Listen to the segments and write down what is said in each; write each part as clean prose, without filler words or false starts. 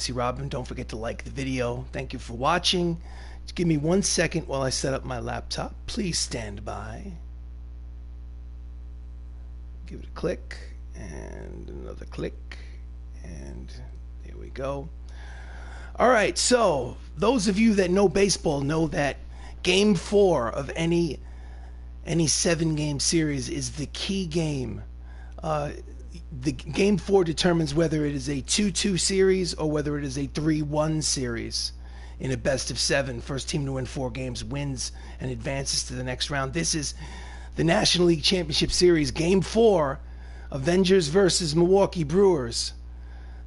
RC Robbin. Don't forget to like the video. Thank you for watching. Just give me 1 second while I set up my laptop. Please stand by. Give it a click and another click, and there we go. All right, so those of you that know baseball know that Game 4 of any 7-game series is the key game. The Game 4 determines whether it is a 2-2 series or whether it is a 3-1 series. In a best of 7, first team to win 4 games wins and advances to the next round. This is the National League Championship Series, Game 4, Avengers versus Milwaukee Brewers.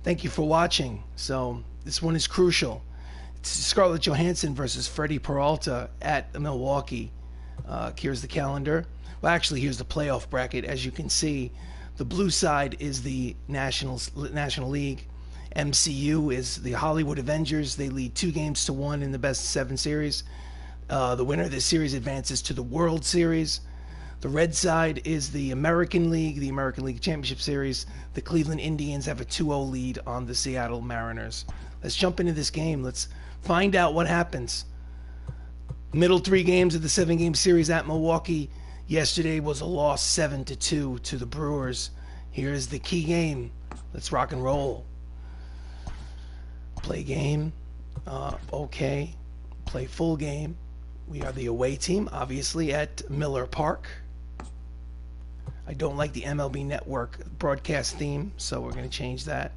Thank you for watching. So this one is crucial. It's Scarlett Johansson versus Freddie Peralta at Milwaukee. Here's the calendar. Well, actually, here's the playoff bracket. As you can see, the blue side is the National League. MCU is the Hollywood Avengers. They lead 2-1 in the best of 7 series. The winner of this series advances to the World Series. The red side is the American League Championship Series. The Cleveland Indians have a 2-0 lead on the Seattle Mariners. Let's jump into this game. Let's find out what happens. Middle 3 games of the 7-game series at Milwaukee. Yesterday was a loss 7-2 to the Brewers. Here's the key game. Let's rock and roll. Play game. Okay. Play full game. We are the away team, obviously, at Miller Park. I don't like the MLB Network broadcast theme, so we're going to change that.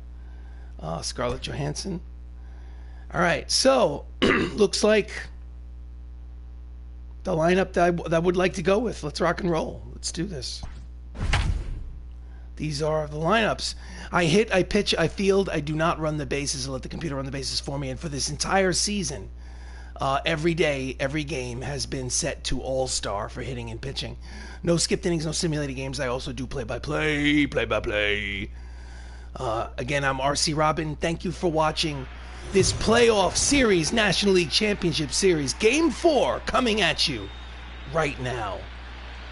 Scarlett Johansson. All right, so looks like the lineup that I would like to go with. Let's rock and roll. Let's do this. These are the lineups. I hit, I pitch, I field. I do not run the bases. I let the computer run the bases for me. And for this entire season, every day, every game has been set to all-star for hitting and pitching. No skipped innings, no simulated games. I also do play-by-play. Again, I'm RC Robbin. Thank you for watching this playoff series, National League Championship Series. Game 4 coming at you right now.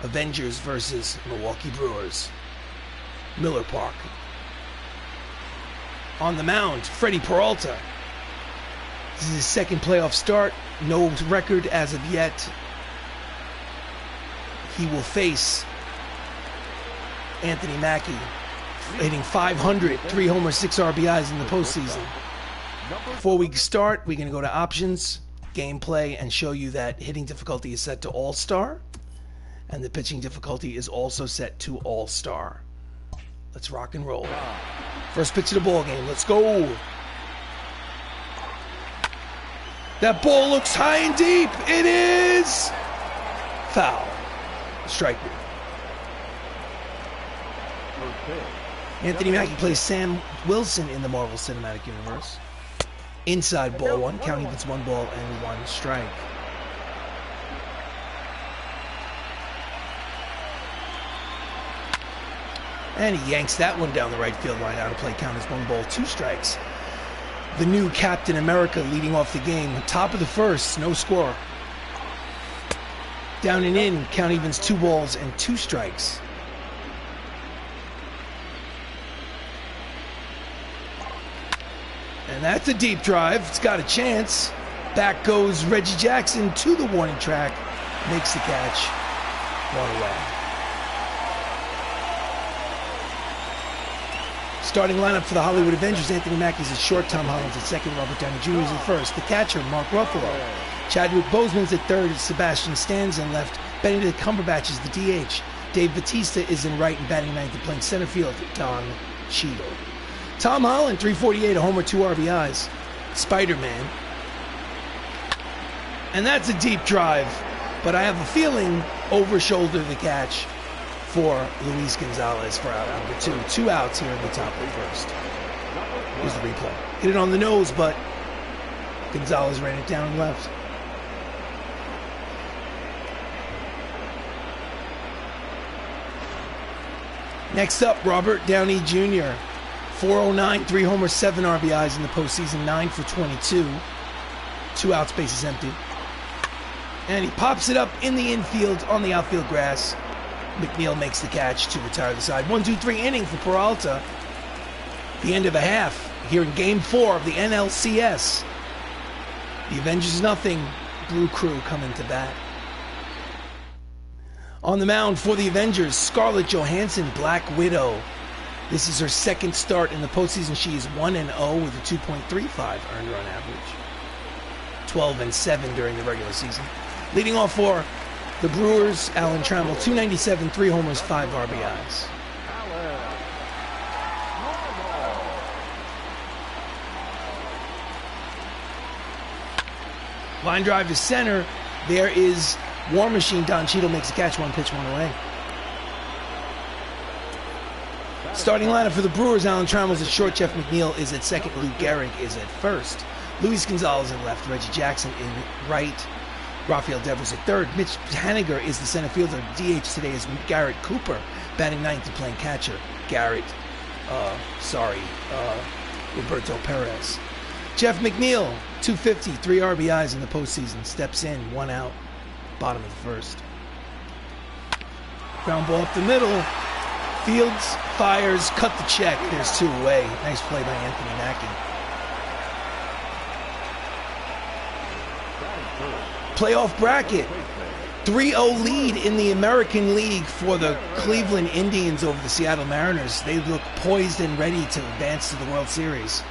Avengers versus Milwaukee Brewers. Miller Park. On the mound, Freddie Peralta. This is his second playoff start. No record as of yet. He will face Anthony Mackie, hitting .500, 3 homers, 6 RBIs in the postseason. Before we start, we're going to go to options, gameplay, and show you that hitting difficulty is set to all-star, and the pitching difficulty is also set to all-star. Let's rock and roll. First pitch of the ball game. Let's go. That ball looks high and deep. It is foul. Strike me. Anthony Mackie plays Sam Wilson in the Marvel Cinematic Universe. Inside ball 1, counting it's 1 ball and 1 strike. And he yanks that one down the right field line. Out of play, count as 1 ball, 2 strikes. The new Captain America leading off the game. Top of the first, no score. Down and in, count evens 2 balls and 2 strikes. And that's a deep drive. It's got a chance. Back goes Reggie Jackson to the warning track. Makes the catch. 1 away. Starting lineup for the Hollywood Avengers. Anthony Mackie's at short. Tom Holland's at second. Robert Downey Jr. is at first. The catcher, Mark Ruffalo. Chadwick Boseman's at third. Sebastian Stan's in left. Benedict Cumberbatch is the DH. Dave Bautista is in right and batting ninth and playing center field. Don Cheadle. Tom Holland, 348, a homer, 2 RBIs. Spider-Man. And that's a deep drive. But I have a feeling over-shoulder the catch for Luis Gonzalez for out number 2. 2 outs here in the top of the first. Here's the replay. Hit it on the nose, but Gonzalez ran it down and left. Next up, Robert Downey Jr. 409, 3 homers, 7 RBIs in the postseason, 9 for 22. 2 outs, bases empty. And he pops it up in the infield on the outfield grass. McNeil makes the catch to retire the side. 1-2-3 inning for Peralta. The end of a half. here in Game 4 of the NLCS. The Avengers nothing, Brew Crew coming to bat. On the mound for the Avengers, Scarlett Johansson, Black Widow. This is her second start in the postseason. She is 1-0 with a 2.35 earned run average. 12-7 during the regular season. Leading off for the Brewers, Alan Trammell, 297, 3 homers, 5 RBIs. Line drive to center. There is War Machine. Don Cheadle makes a catch, 1 pitch, 1 away. Starting lineup for the Brewers, Alan Trammell's at short, Jeff McNeil is at second, Lou Gehrig is at first. Luis Gonzalez at left, Reggie Jackson in right, Rafael Devers at third. Mitch Haniger is the center fielder. DH today is Garrett Cooper, batting ninth and playing catcher. Roberto Perez. Jeff McNeil, 250, 3 RBIs in the postseason, steps in, 1 out, bottom of the first. Ground ball up the middle. Fields fires, cut the check. There's 2 away. Nice play by Anthony Mackie. Playoff bracket. 3-0 lead in the American League for the Cleveland Indians over the Seattle Mariners. They look poised and ready to advance to the World Series.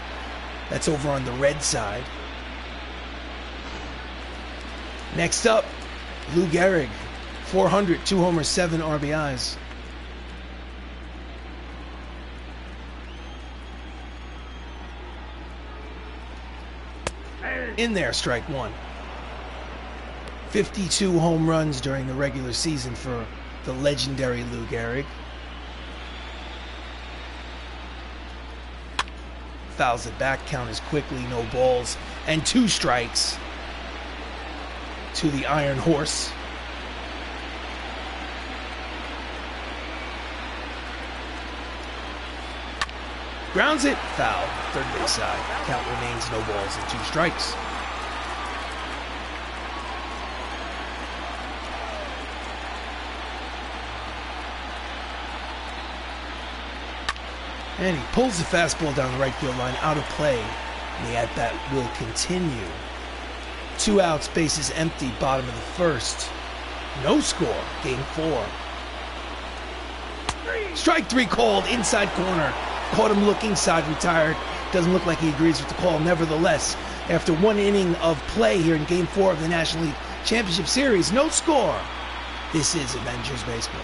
That's over on the red side. Next up, Lou Gehrig. 400, 2 homers, 7 RBIs. In there, strike 1. 52 home runs during the regular season for the legendary Lou Gehrig. Fouls it back, count is quickly, no balls, and 2 strikes to the Iron Horse. Grounds it, foul, third base side. Count remains no balls and 2 strikes. And he pulls the fastball down the right field line, out of play. And the at-bat will continue. 2 outs, bases empty, bottom of the first. No score, game 4. Strike 3 called, inside corner. Caught him looking, side retired. Doesn't look like he agrees with the call. Nevertheless, after 1 inning of play here in Game 4 of the National League Championship Series, no score. This is Avengers Baseball.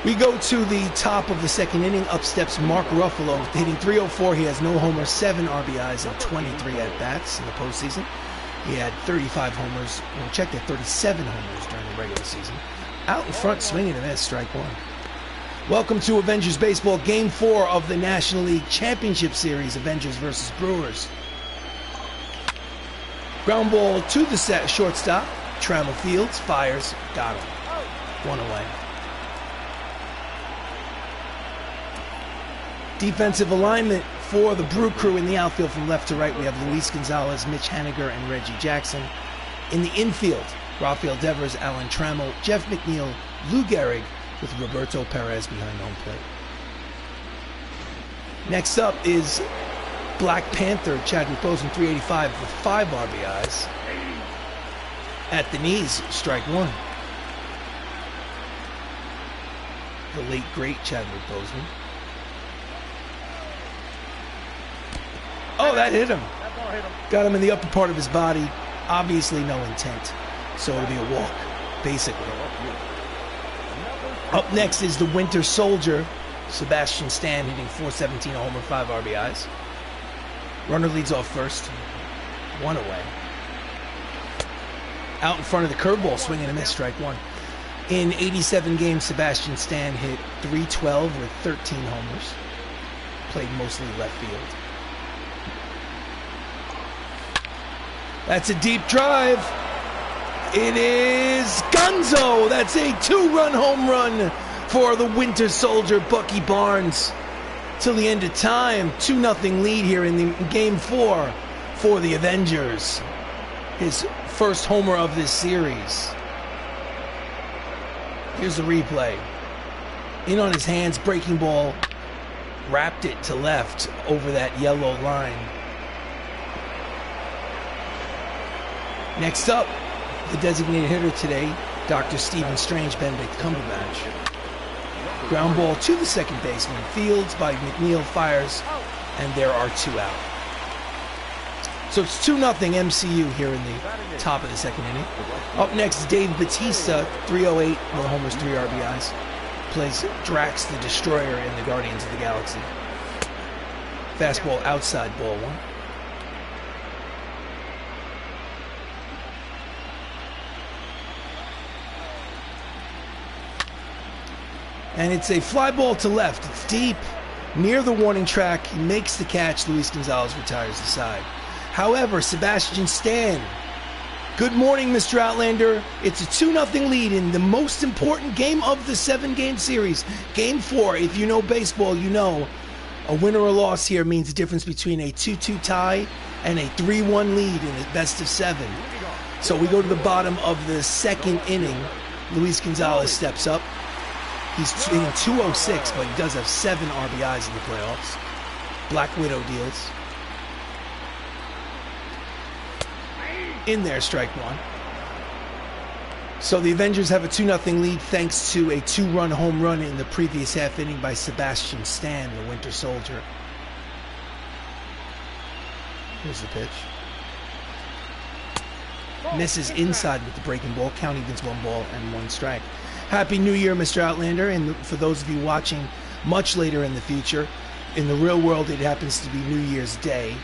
We go to the top of the second inning. Up steps Mark Ruffalo, hitting .304. He has no homers, 7 RBIs, and 23 at-bats in the postseason. He had 35 homers. Well, checked at 37 homers during the regular season. Out in front, swinging and miss, strike 1. Welcome to Avengers Baseball, Game 4 of the National League Championship Series, Avengers versus Brewers. Ground ball to the shortstop. Trammell fields, fires, got him. 1 away. Defensive alignment for the Brew Crew in the outfield from left to right. We have Luis Gonzalez, Mitch Haniger, and Reggie Jackson. In the infield, Rafael Devers, Alan Trammell, Jeff McNeil, Lou Gehrig, with Roberto Perez behind home plate. Next up is Black Panther, Chadwick Boseman, 385 with 5 RBIs. At the knees, strike 1. The late, great Chadwick Boseman. Oh, that hit him. Got him in the upper part of his body. Obviously no intent. So it'll be a walk, basically. Up next is the Winter Soldier, Sebastian Stan, hitting .417, a homer, 5 RBIs. Runner leads off first. 1 away. Out in front of the curveball, swing and a miss, strike 1. In 87 games, Sebastian Stan hit .312 with 13 homers. Played mostly left field. That's a deep drive. It is Gonzo. That's a 2-run home run for the Winter Soldier, Bucky Barnes. Till the end of time, 2-0 lead here in the Game 4 for the Avengers. His first homer of this series. Here's the replay. In on his hands, breaking ball. wrapped it to left over that yellow line. Next up, the designated hitter today, Dr. Stephen Strange Benedict Cumberbatch. Ground ball to the second baseman. Fields by McNeil fires, and there are 2 out. So it's 2-0 MCU here in the top of the second inning. Up next, Dave Bautista, 308, no homers, 3 RBIs. Plays Drax the Destroyer in the Guardians of the Galaxy. Fastball outside, ball 1. And it's a fly ball to left. It's deep, near the warning track. He makes the catch. Luis Gonzalez retires the side. However, Sebastian Stan, good morning, Mr. Outlander. It's a 2-0 lead in the most important game of the 7-game series. Game 4, if you know baseball, you know a win or a loss here means the difference between a 2-2 tie and a 3-1 lead in the best of 7. So we go to the bottom of the second inning. Luis Gonzalez steps up. He's in 206, but he does have 7 RBIs in the playoffs. Black Widow deals. In there, strike 1. So the Avengers have a 2-0 lead thanks to a 2-run home run in the previous half inning by Sebastian Stan, the Winter Soldier. Here's the pitch. Misses inside with the breaking ball. Count evens 1 ball and 1 strike. Happy New Year, Mr. Outlander. And for those of you watching much later in the future, in the real world, it happens to be New Year's Day.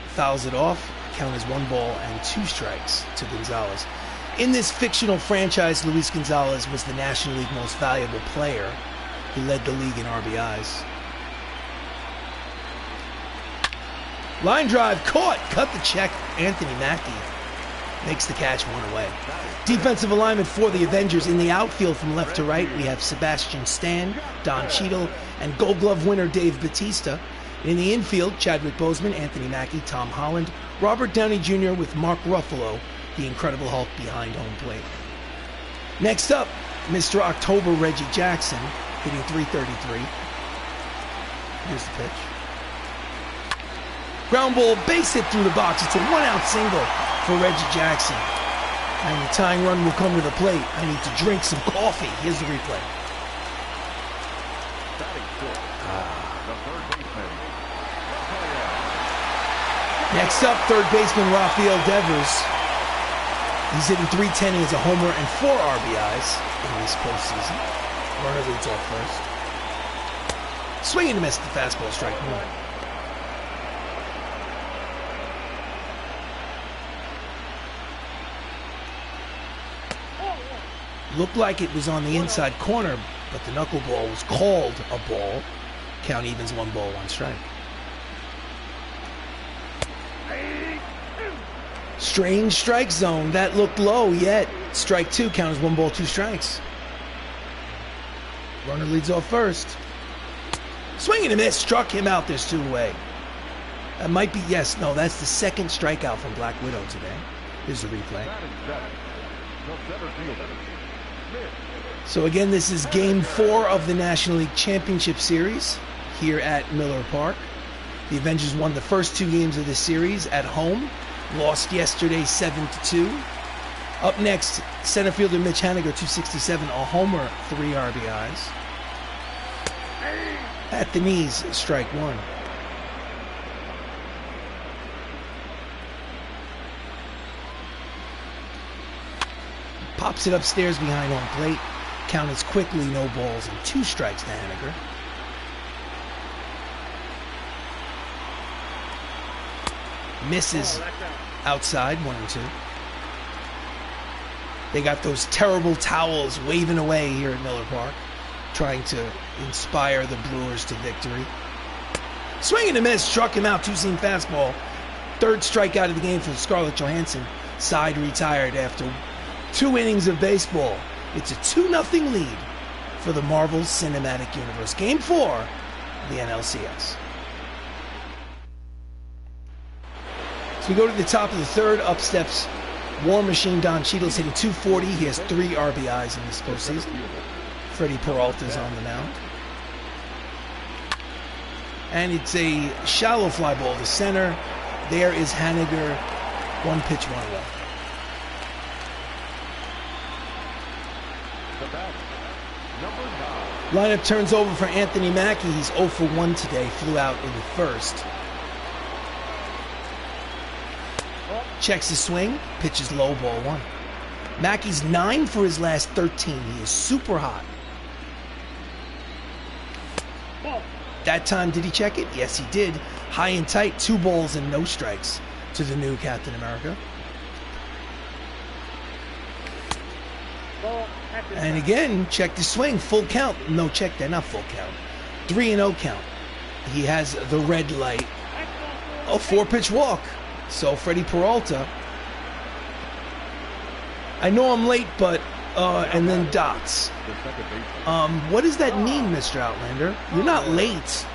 Fouls it off. Count is 1 ball and 2 strikes to Gonzalez. In this fictional franchise, Luis Gonzalez was the National League most valuable player. He led the league in RBIs. Line drive, caught, cut the check. Anthony Mackie makes the catch, 1 away. Defensive alignment for the Avengers in the outfield from left to right. We have Sebastian Stan, Don Cheadle, and Gold Glove winner Dave Bautista. In the infield, Chadwick Boseman, Anthony Mackie, Tom Holland, Robert Downey Jr. with Mark Ruffalo, the Incredible Hulk, behind home plate. Next up, Mr. October Reggie Jackson, hitting .333. Here's the pitch. Ground ball, base hit through the box. It's a 1-out single for Reggie Jackson. And the tying run will come to the plate. I need to drink some coffee. Here's the replay. Next up, third baseman Rafael Devers. He's hitting .310. He has a homer and 4 RBIs in this postseason. Runner leads off first. Swing and a miss at the fastball, strike 1. Looked like it was on the inside corner, but the knuckleball was called a ball. Count evens 1 ball, 1 strike. Strange strike zone. That looked low, yet strike 2. Count as 1 ball, 2 strikes. Runner leads off first. Swing and a miss. Struck him out. There's 2 away. That might be, yes, no, that's the second strikeout from Black Widow today. Here's the replay. So again, this is game 4 of the National League Championship Series here at Miller Park. The Avengers won the first 2 games of this series at home. Lost yesterday 7-2. Up next, center fielder Mitch Haniger, 267, a homer, 3 RBIs. At the knees, strike 1. Pops it upstairs behind home plate. Count is quickly no balls and 2 strikes to Haniger. Misses outside, 1-2. They got those terrible towels waving away here at Miller Park, trying to inspire the Brewers to victory. Swing and a miss, struck him out, 2-seam fastball. 3rd strikeout of the game for Scarlett Johansson. Side retired after 2 innings of baseball. It's a 2-0 lead for the Marvel Cinematic Universe. Game 4 of the NLCS. So we go to the top of the 3rd. Up steps War Machine Don Cheadle's hitting 240. He has 3 RBIs in this postseason. Freddie Peralta's on the mound. And it's a shallow fly ball to center. There is Haniger. 1 pitch, 1 away. Lineup turns over for Anthony Mackie. He's 0 for 1 today. Flew out in the first. Checks his swing. Pitches low, ball 1. Mackey's 9 for his last 13. He is super hot. That time, did he check it? Yes, he did. High and tight, 2 balls and no strikes to the new Captain America. And again, check the swing. Full count. No, check that. Not full count. 3-0 count. He has the red light. A 4-pitch walk. So Freddie Peralta. I know I'm late, but and then dots. What does that mean, Mr. Outlander? You're not late.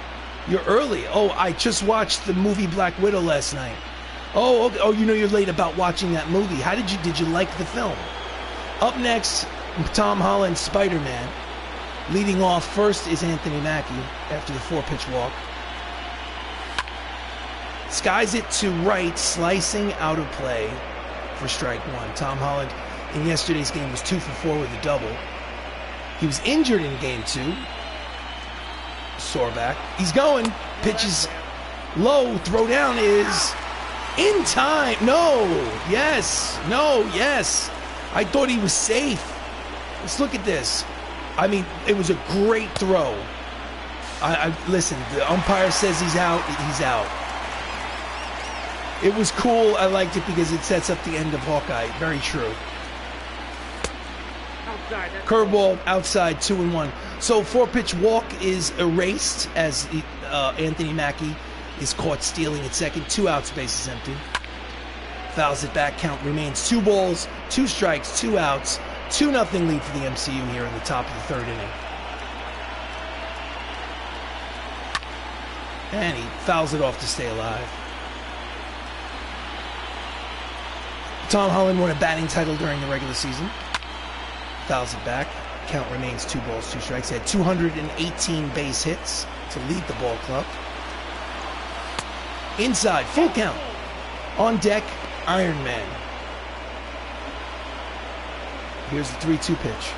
You're early. Oh, I just watched the movie Black Widow last night. Oh, okay. Oh, you know you're late about watching that movie. How did you like the film? Up next, Tom Holland, Spider-Man. Leading off first is Anthony Mackie after the 4-pitch walk. Skies it to right, slicing out of play for strike 1. Tom Holland in yesterday's game was 2 for 4 with a double. He was injured in game 2. Sore back. He's going. Pitches low. Throw down is in time. No. Yes. No. Yes. I thought he was safe. Let's look at this. I mean, it was a great throw. Listen, the umpire says he's out. He's out. It was cool. I liked it because it sets up the end of Hawkeye. Very true. Curveball outside, 2-1. So 4-pitch walk is erased as Anthony Mackie is caught stealing at second. 2 outs, bases empty. Fouls it back. Count remains 2 balls, 2 strikes, 2 outs. 2-0 lead for the MCU here in the top of the 3rd inning. And he fouls it off to stay alive. Tom Holland won a batting title during the regular season. Fouls it back. Count remains 2 balls, 2 strikes. He had 218 base hits to lead the ball club. Inside, full count. On deck, Iron Man. Here's the 3-2 pitch.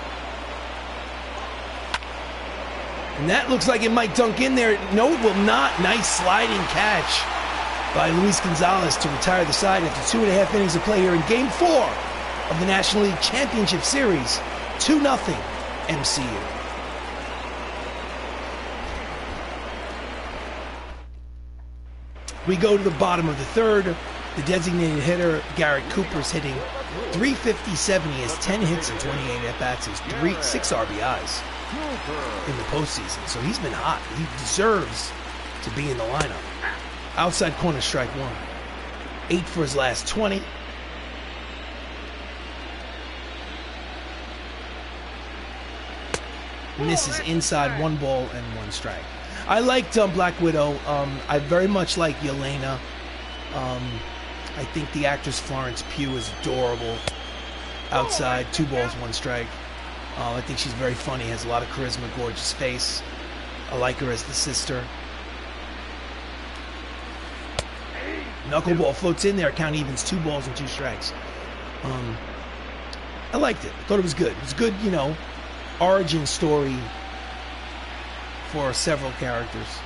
And that looks like it might dunk in there. No, it will not. Nice sliding catch by Luis Gonzalez to retire the side after 2.5 innings of play here in Game 4 of the National League Championship Series. 2-0 MCU. We go to the bottom of the 3rd. The designated hitter, Garrett Cooper's hitting .357. He has 10 hits and 28 at-bats. He has 6 RBIs in the postseason. So he's been hot. He deserves to be in the lineup. Outside corner, strike 1. 8 for his last 20. Misses inside, 1 ball and 1 strike. I liked Black Widow. I very much like Yelena. I think the actress Florence Pugh is adorable. Outside, 2 balls, 1 strike. I think she's very funny, has a lot of charisma, gorgeous face. I like her as the sister. Knuckleball floats in there, count evens, 2 balls and 2 strikes. I liked it. I thought it was good. It was a good, origin story for several characters.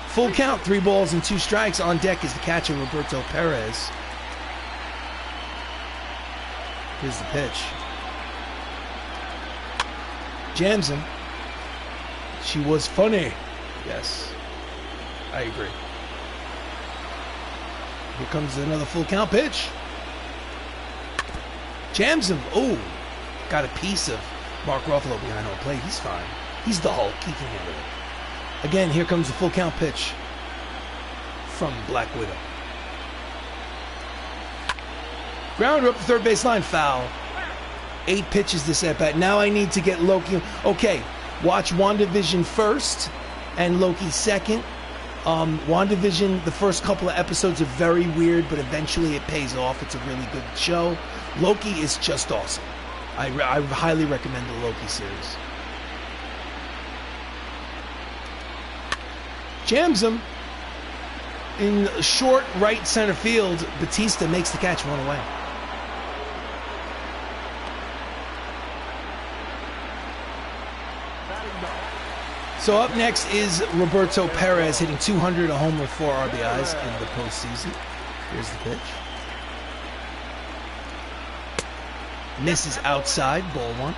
Full count, 3 balls and 2 strikes. On deck is the catcher, Roberto Perez. Here's the pitch. Jams him. She was funny. Yes, I agree. Here comes another full count pitch. Jams him. Oh, got a piece of Mark Ruffalo behind home plate. He's fine. He's the Hulk. He can handle it. Again, here comes the full count pitch from Black Widow. Grounder up the third base line, foul. 8 pitches this at bat. Now I need to get Loki. Okay, watch WandaVision first and Loki second. WandaVision, the first couple of episodes are very weird, but eventually it pays off. It's a really good show. Loki is just awesome. I highly recommend the Loki series. Jams him. In short right center field, Batista makes the catch, one away. So up next is Roberto Perez hitting 200, a homer, 4 RBIs in the postseason. Here's the pitch. Misses outside, ball 1.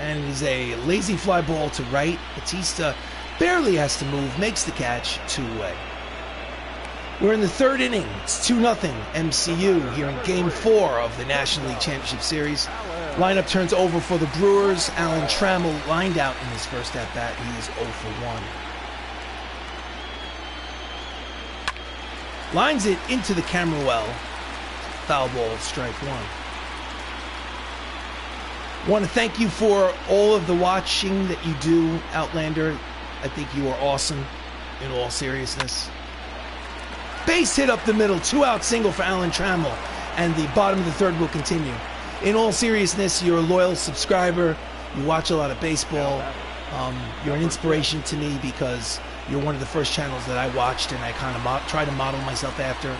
And it is a lazy fly ball to right. Batista barely has to move, makes the catch, 2 away. We're in the 3rd inning. It's 2-0 MCU here in Game 4 of the National League Championship Series. Lineup turns over for the Brewers. Alan Trammell lined out in his first at-bat. He is 0 for 1. Lines it into the camera well. Foul ball, strike 1. Want to thank you for all of the watching that you do, Outlander. I think you are awesome, in all seriousness. Base hit up the middle, 2-out single for Alan Trammell, and the bottom of the 3rd will continue. In all seriousness, you're a loyal subscriber. You watch a lot of baseball. You're an inspiration to me because you're one of the first channels that I watched, and I kind of try to model myself after.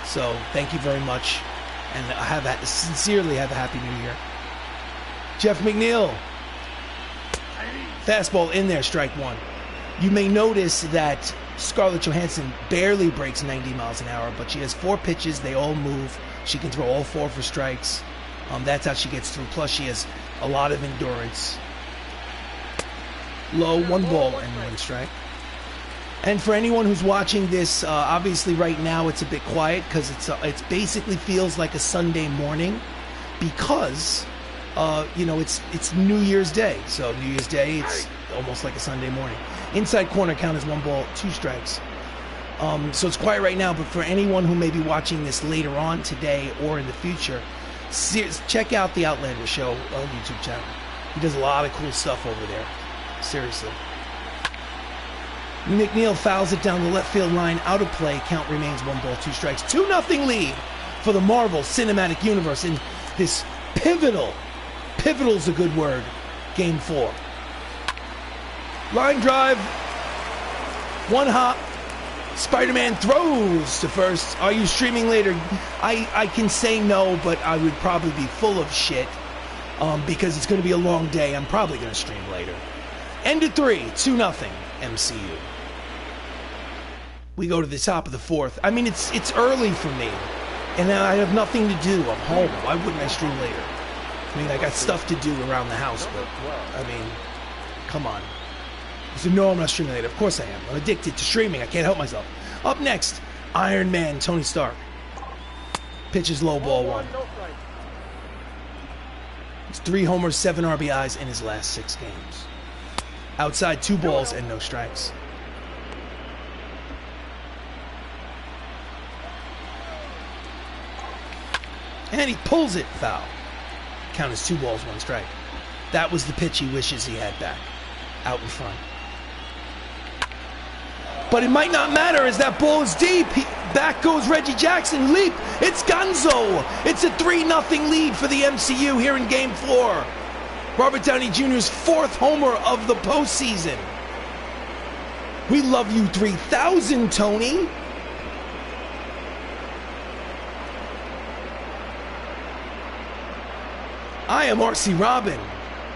So thank you very much, and sincerely have a happy New Year. Jeff McNeil, fastball in there, strike 1. You may notice that Scarlett Johansson barely breaks 90 miles an hour, but she has 4 pitches. They all move. She can throw all 4 for strikes. That's how she gets through. Plus, she has a lot of endurance. Low, 1 ball and 1 strike. And for anyone who's watching this, obviously right now it's a bit quiet because it basically feels like a Sunday morning because, it's New Year's Day. So New Year's Day, it's almost like a Sunday morning. Inside corner count is 1 ball, 2 strikes. So it's quiet right now, but for anyone who may be watching this later on today or in the future, check out the Outlander Show YouTube channel. He does a lot of cool stuff over there. Seriously. McNeil fouls it down the left field line, out of play. Count remains 1 ball, 2 strikes. 2-0 lead for the Marvel Cinematic Universe in this pivotal's a good word, Game 4. Line drive, 1 hop. Spider-Man throws to first. Are you streaming later? I can say no, but I would probably be full of shit because it's going to be a long day. I'm probably going to stream later. End of 3, 2-0 MCU. We go to the top of the 4th. I mean, it's early for me, and I have nothing to do. I'm home. Why wouldn't I stream later? I mean, I got stuff to do around the house, but I mean, come on. So no, I'm not streaming later. Of course I am. I'm addicted to streaming. I can't help myself. Up next, Iron Man Tony Stark. Pitches low, ball 1. It's 3 homers, 7 RBIs in his last 6 games. Outside, 2 balls and no strikes. And he pulls it foul. Count is 2 balls, 1 strike. That was the pitch he wishes he had back. Out in front. But it might not matter as that ball is deep. Back goes Reggie Jackson. Leap. It's Gonzo. It's a 3-0 lead for the MCU here in Game 4. Robert Downey Jr.'s 4th homer of the postseason. We love you 3000, Tony. I am RC Robbin.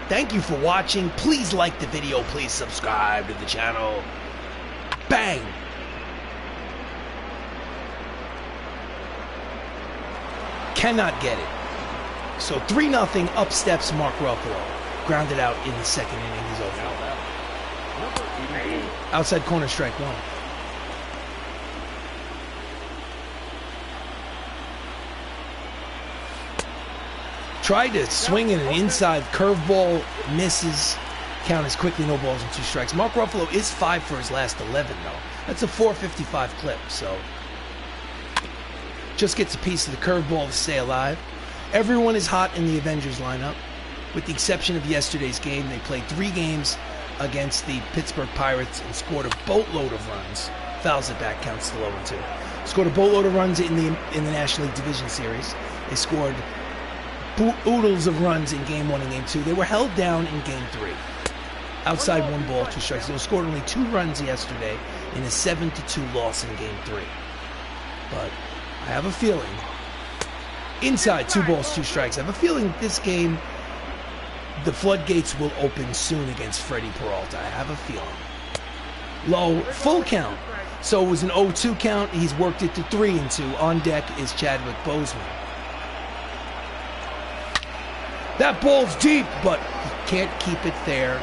Thank you for watching. Please like the video. Please subscribe to the channel. Bang! Cannot get it. So 3-0, up steps Mark Ruffalo. Grounded out in the 2nd inning. He's over. Outside corner, strike 1. Tried to swing in an inside curveball, misses. Count is quickly, no balls and 2 strikes. Mark Ruffalo is 5 for his last 11, though. That's a 455 clip, so just gets a piece of the curveball to stay alive. Everyone is hot in the Avengers lineup. With the exception of yesterday's game, they played 3 games against the Pittsburgh Pirates and scored a boatload of runs. Fouls it back, counts to 0-2. Scored a boatload of runs in the National League Division Series. They scored oodles of runs in Game 1 and Game 2. They were held down in Game 3. Outside 1 ball, 2 strikes. They scored only 2 runs yesterday in a 7-2 loss in Game 3. But I have a feeling, inside 2 balls, 2 strikes, I have a feeling this game, the floodgates will open soon against Freddie Peralta. I have a feeling. Low, full count. So it was an 0-2 count. He's worked it to 3-2. On deck is Chadwick Boseman. That ball's deep, but he can't keep it there.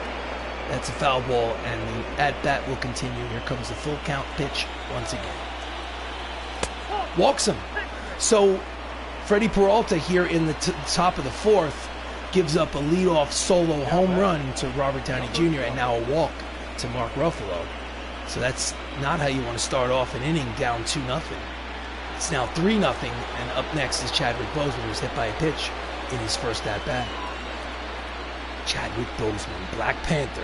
That's a foul ball, and the at-bat will continue. Here comes the full count pitch once again. Walks him. So Freddie Peralta here in the top of the 4th gives up a leadoff solo home run to Robert Downey Jr. and now a walk to Mark Ruffalo. So that's not how you want to start off an inning down 2-0. It's now 3-0, and up next is Chadwick Boseman, who's hit by a pitch in his first at-bat. Chadwick Boseman, Black Panther.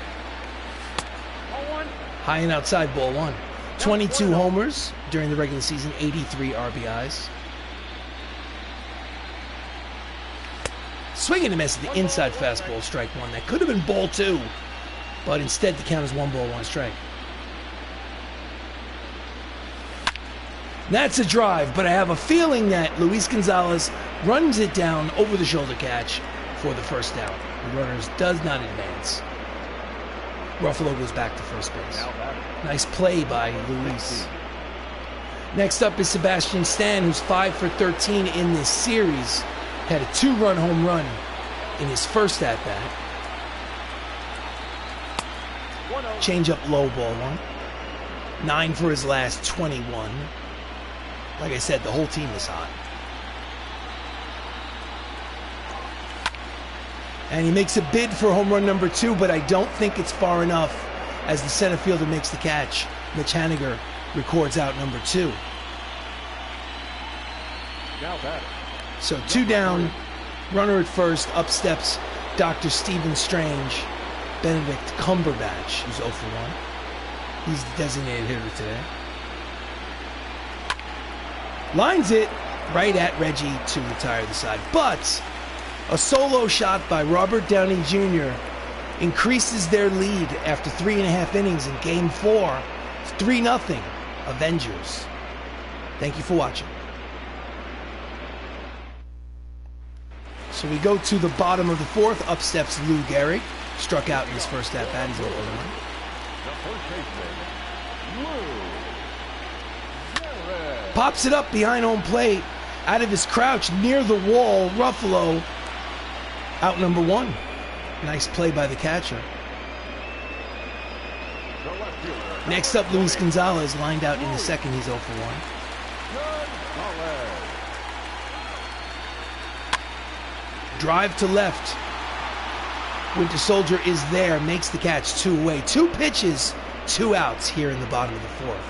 High and outside, ball 1. 22 homers during the regular season, 83 RBIs. Swing and a miss at the inside fastball, strike 1. That could have been ball 2, but instead the count is 1 ball, 1 strike. That's a drive, but I have a feeling that Luis Gonzalez runs it down over the shoulder catch for the first down. The runners does not advance. Ruffalo goes back to first base. Nice play by Luis. Next up is Sebastian Stan, who's 5 for 13 in this series. Had a 2-run home run in his first at-bat. Change up low, ball 1. 9 for his last 21. Like I said, the whole team is hot. And he makes a bid for home run number 2, but I don't think it's far enough as the center fielder makes the catch. Mitch Haniger records out number 2. So 2 down, runner at first, up steps Dr. Stephen Strange, Benedict Cumberbatch, who's 0 for 1. He's the designated hitter today. Lines it right at Reggie to retire the side. But a solo shot by Robert Downey Jr. increases their lead after 3.5 innings in Game 4. It's 3-0 Avengers. Thank you for watching. So we go to the bottom of the 4th. Up steps Lou Gehrig. Struck out in his first at-bat. He's 0 for 1. Pops it up behind home plate. Out of his crouch near the wall. Ruffalo out number 1. Nice play by the catcher. Next up, Luis Gonzalez lined out in the 2nd. He's 0 for 1. Drive to left. Winter Soldier is there. Makes the catch 2 away. 2 pitches, 2 outs here in the bottom of the 4th.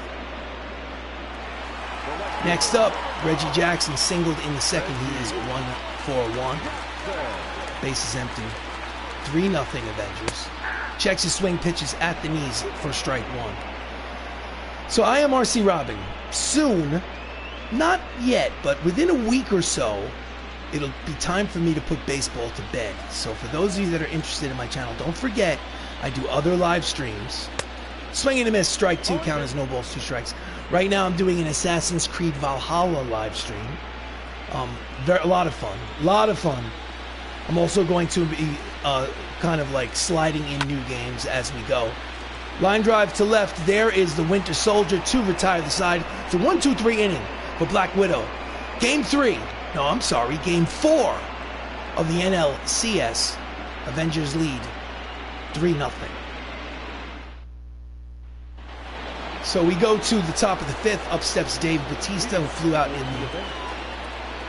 Next up, Reggie Jackson singled in the 2nd. He is 1 for 1. Base is empty. 3-0 Avengers. Checks his swing, pitches at the knees for strike 1. So I am RC Robbin. Soon, not yet, but within a week or so, it'll be time for me to put baseball to bed. So for those of you that are interested in my channel, don't forget, I do other live streams. Swing and a miss, strike 2, count as no balls, 2 strikes. Right now I'm doing an Assassin's Creed Valhalla live stream. A lot of fun. I'm also going to be kind of like sliding in new games as we go. Line drive to left. There is the Winter Soldier to retire the side. It's a 1-2-3 inning for Black Widow. Game 4 of the NLCS. Avengers lead 3-0. So we go to the top of the 5th. Up steps Dave Bautista, who flew out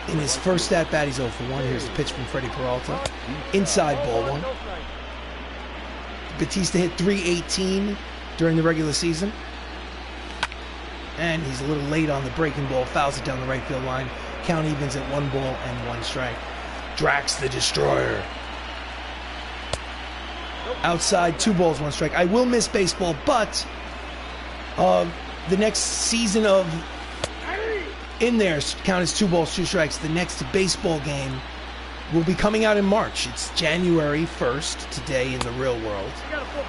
in his first at-bat. He's 0 for 1. Here's the pitch from Freddie Peralta. Inside, ball 1. Bautista hit .318 during the regular season. And he's a little late on the breaking ball. Fouls it down the right field line. Count evens at 1 ball and 1 strike. Drax the Destroyer. Outside, 2 balls, 1 strike. I will miss baseball, but the next season of in there count as 2 balls, 2 strikes. The next baseball game will be coming out in March. It's January 1st today in the real world.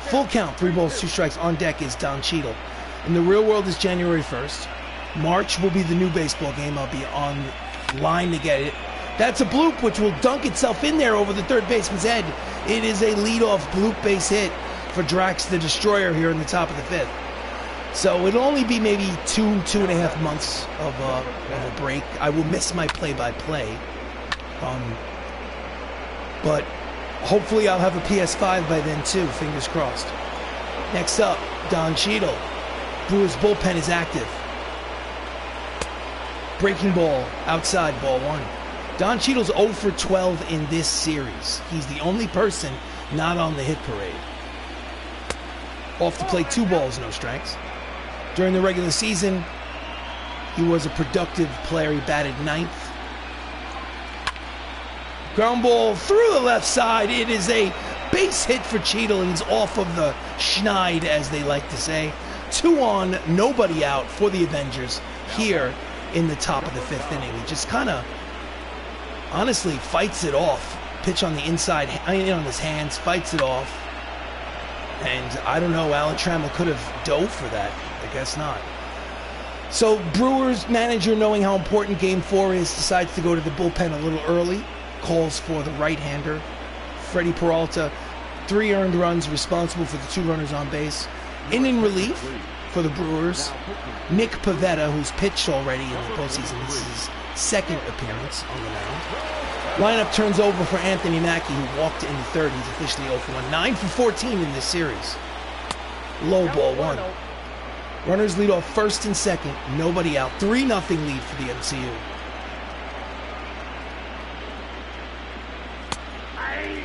Full count, 3 balls, 2 strikes. On deck is Don Cheadle. In the real world is January 1st. March will be the new baseball game. I'll be on line to get it. That's a bloop which will dunk itself in there over the third baseman's head. It is a leadoff bloop base hit for Drax the Destroyer here in the top of the 5th. So it'll only be maybe 2.5 months of a break. I will miss my play-by-play. But hopefully I'll have a PS5 by then too, fingers crossed. Next up, Don Cheadle. Brewers bullpen is active. Breaking ball, outside, ball 1. Don Cheadle's 0 for 12 in this series. He's the only person not on the hit parade. Off the plate, 2 balls, no strikes. During the regular season, he was a productive player. He batted 9th. Ground ball through the left side. It is a base hit for Cheadle, and he's off of the schneid, as they like to say. 2 on, nobody out for the Avengers here in the top of the 5th inning. He just kind of, honestly, fights it off. Pitch on the inside, on his hands, fights it off. And I don't know, Alan Trammell could have dove for that. I guess not. So Brewers manager, knowing how important Game 4 is, decides to go to the bullpen a little early. Calls for the right-hander, Freddie Peralta. 3 earned runs, responsible for the 2 runners on base. In relief for the Brewers, Nick Pivetta, who's pitched already in the postseason. This is his 2nd appearance on the mound. Lineup turns over for Anthony Mackie, who walked in the 3rd. He's officially 0 for 1. 9 for 14 in this series. Low ball 1. Runners lead off 1st and 2nd. Nobody out. 3-0 lead for the MCU.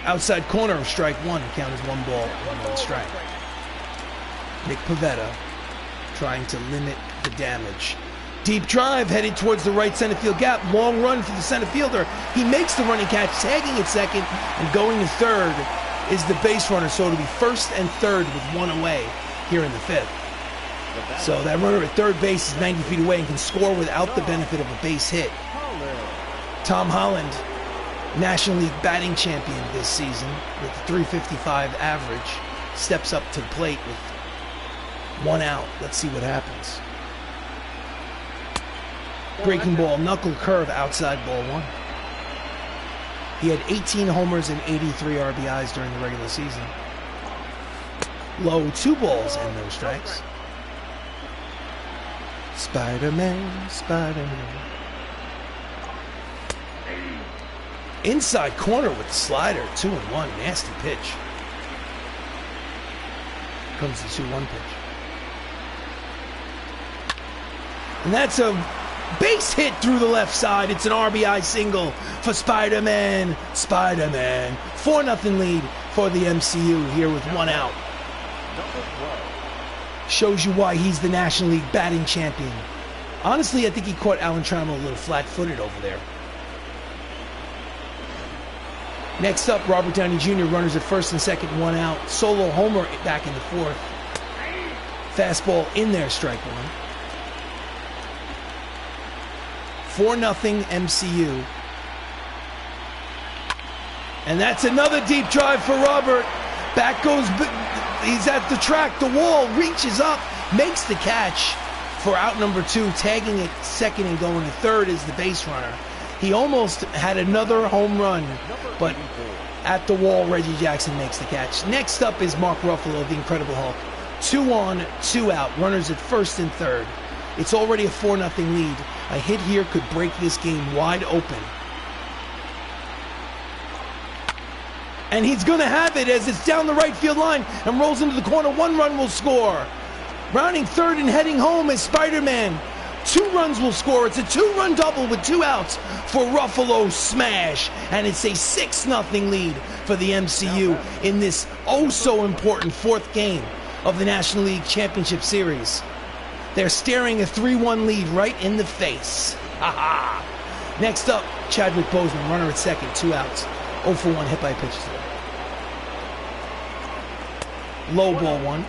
Outside corner, strike 1. Count as 1 ball, 1 strike. Nick Pivetta trying to limit the damage. Deep drive headed towards the right center field gap. Long run for the center fielder. He makes the running catch, tagging at 2nd, and going to 3rd is the base runner. So it'll be 1st and 3rd with 1 away here in the 5th. So that runner at 3rd base is 90 feet away and can score without the benefit of a base hit. Tom Holland, National League batting champion this season with a 355 average, steps up to the plate with 1 out. Let's see what happens. Breaking ball, knuckle curve, outside, ball 1. He had 18 homers and 83 RBIs during the regular season. Low, 2 balls and no strikes. Spider-Man, Spider-Man. Inside corner with the slider, 2-1, nasty pitch. Comes the 2-1 pitch. And that's a base hit through the left side. It's an RBI single for Spider-Man. Spider-Man. 4-0 lead for the MCU here with 1 out. Shows you why he's the National League batting champion. Honestly, I think he caught Alan Trammell a little flat-footed over there. Next up, Robert Downey Jr. runners at 1st and 2nd, 1 out. Solo homer back in the 4th. Fastball in there, strike 1. 4-0 MCU. And that's another deep drive for Robert. Back goes, he's at the track, the wall, reaches up, makes the catch for out number 2, tagging at 2nd and going to 3rd is the base runner. He almost had another home run, but at the wall, Reggie Jackson makes the catch. Next up is Mark Ruffalo, the Incredible Hulk. 2 on, 2 out, runners at 1st and 3rd. It's already a 4-0 lead. A hit here could break this game wide open. And he's going to have it as it's down the right field line and rolls into the corner. 1 run will score. Rounding 3rd and heading home is Spider-Man. 2 runs will score. It's a 2-run double with 2 outs for Ruffalo smash. And it's a 6-0 lead for the MCU in this oh-so-important 4th game of the National League Championship Series. They're staring a 3-1 lead right in the face. Ha-ha. Next up, Chadwick Boseman, runner at second, 2 outs. 0 for 1 hit by pitch today. Low ball 1.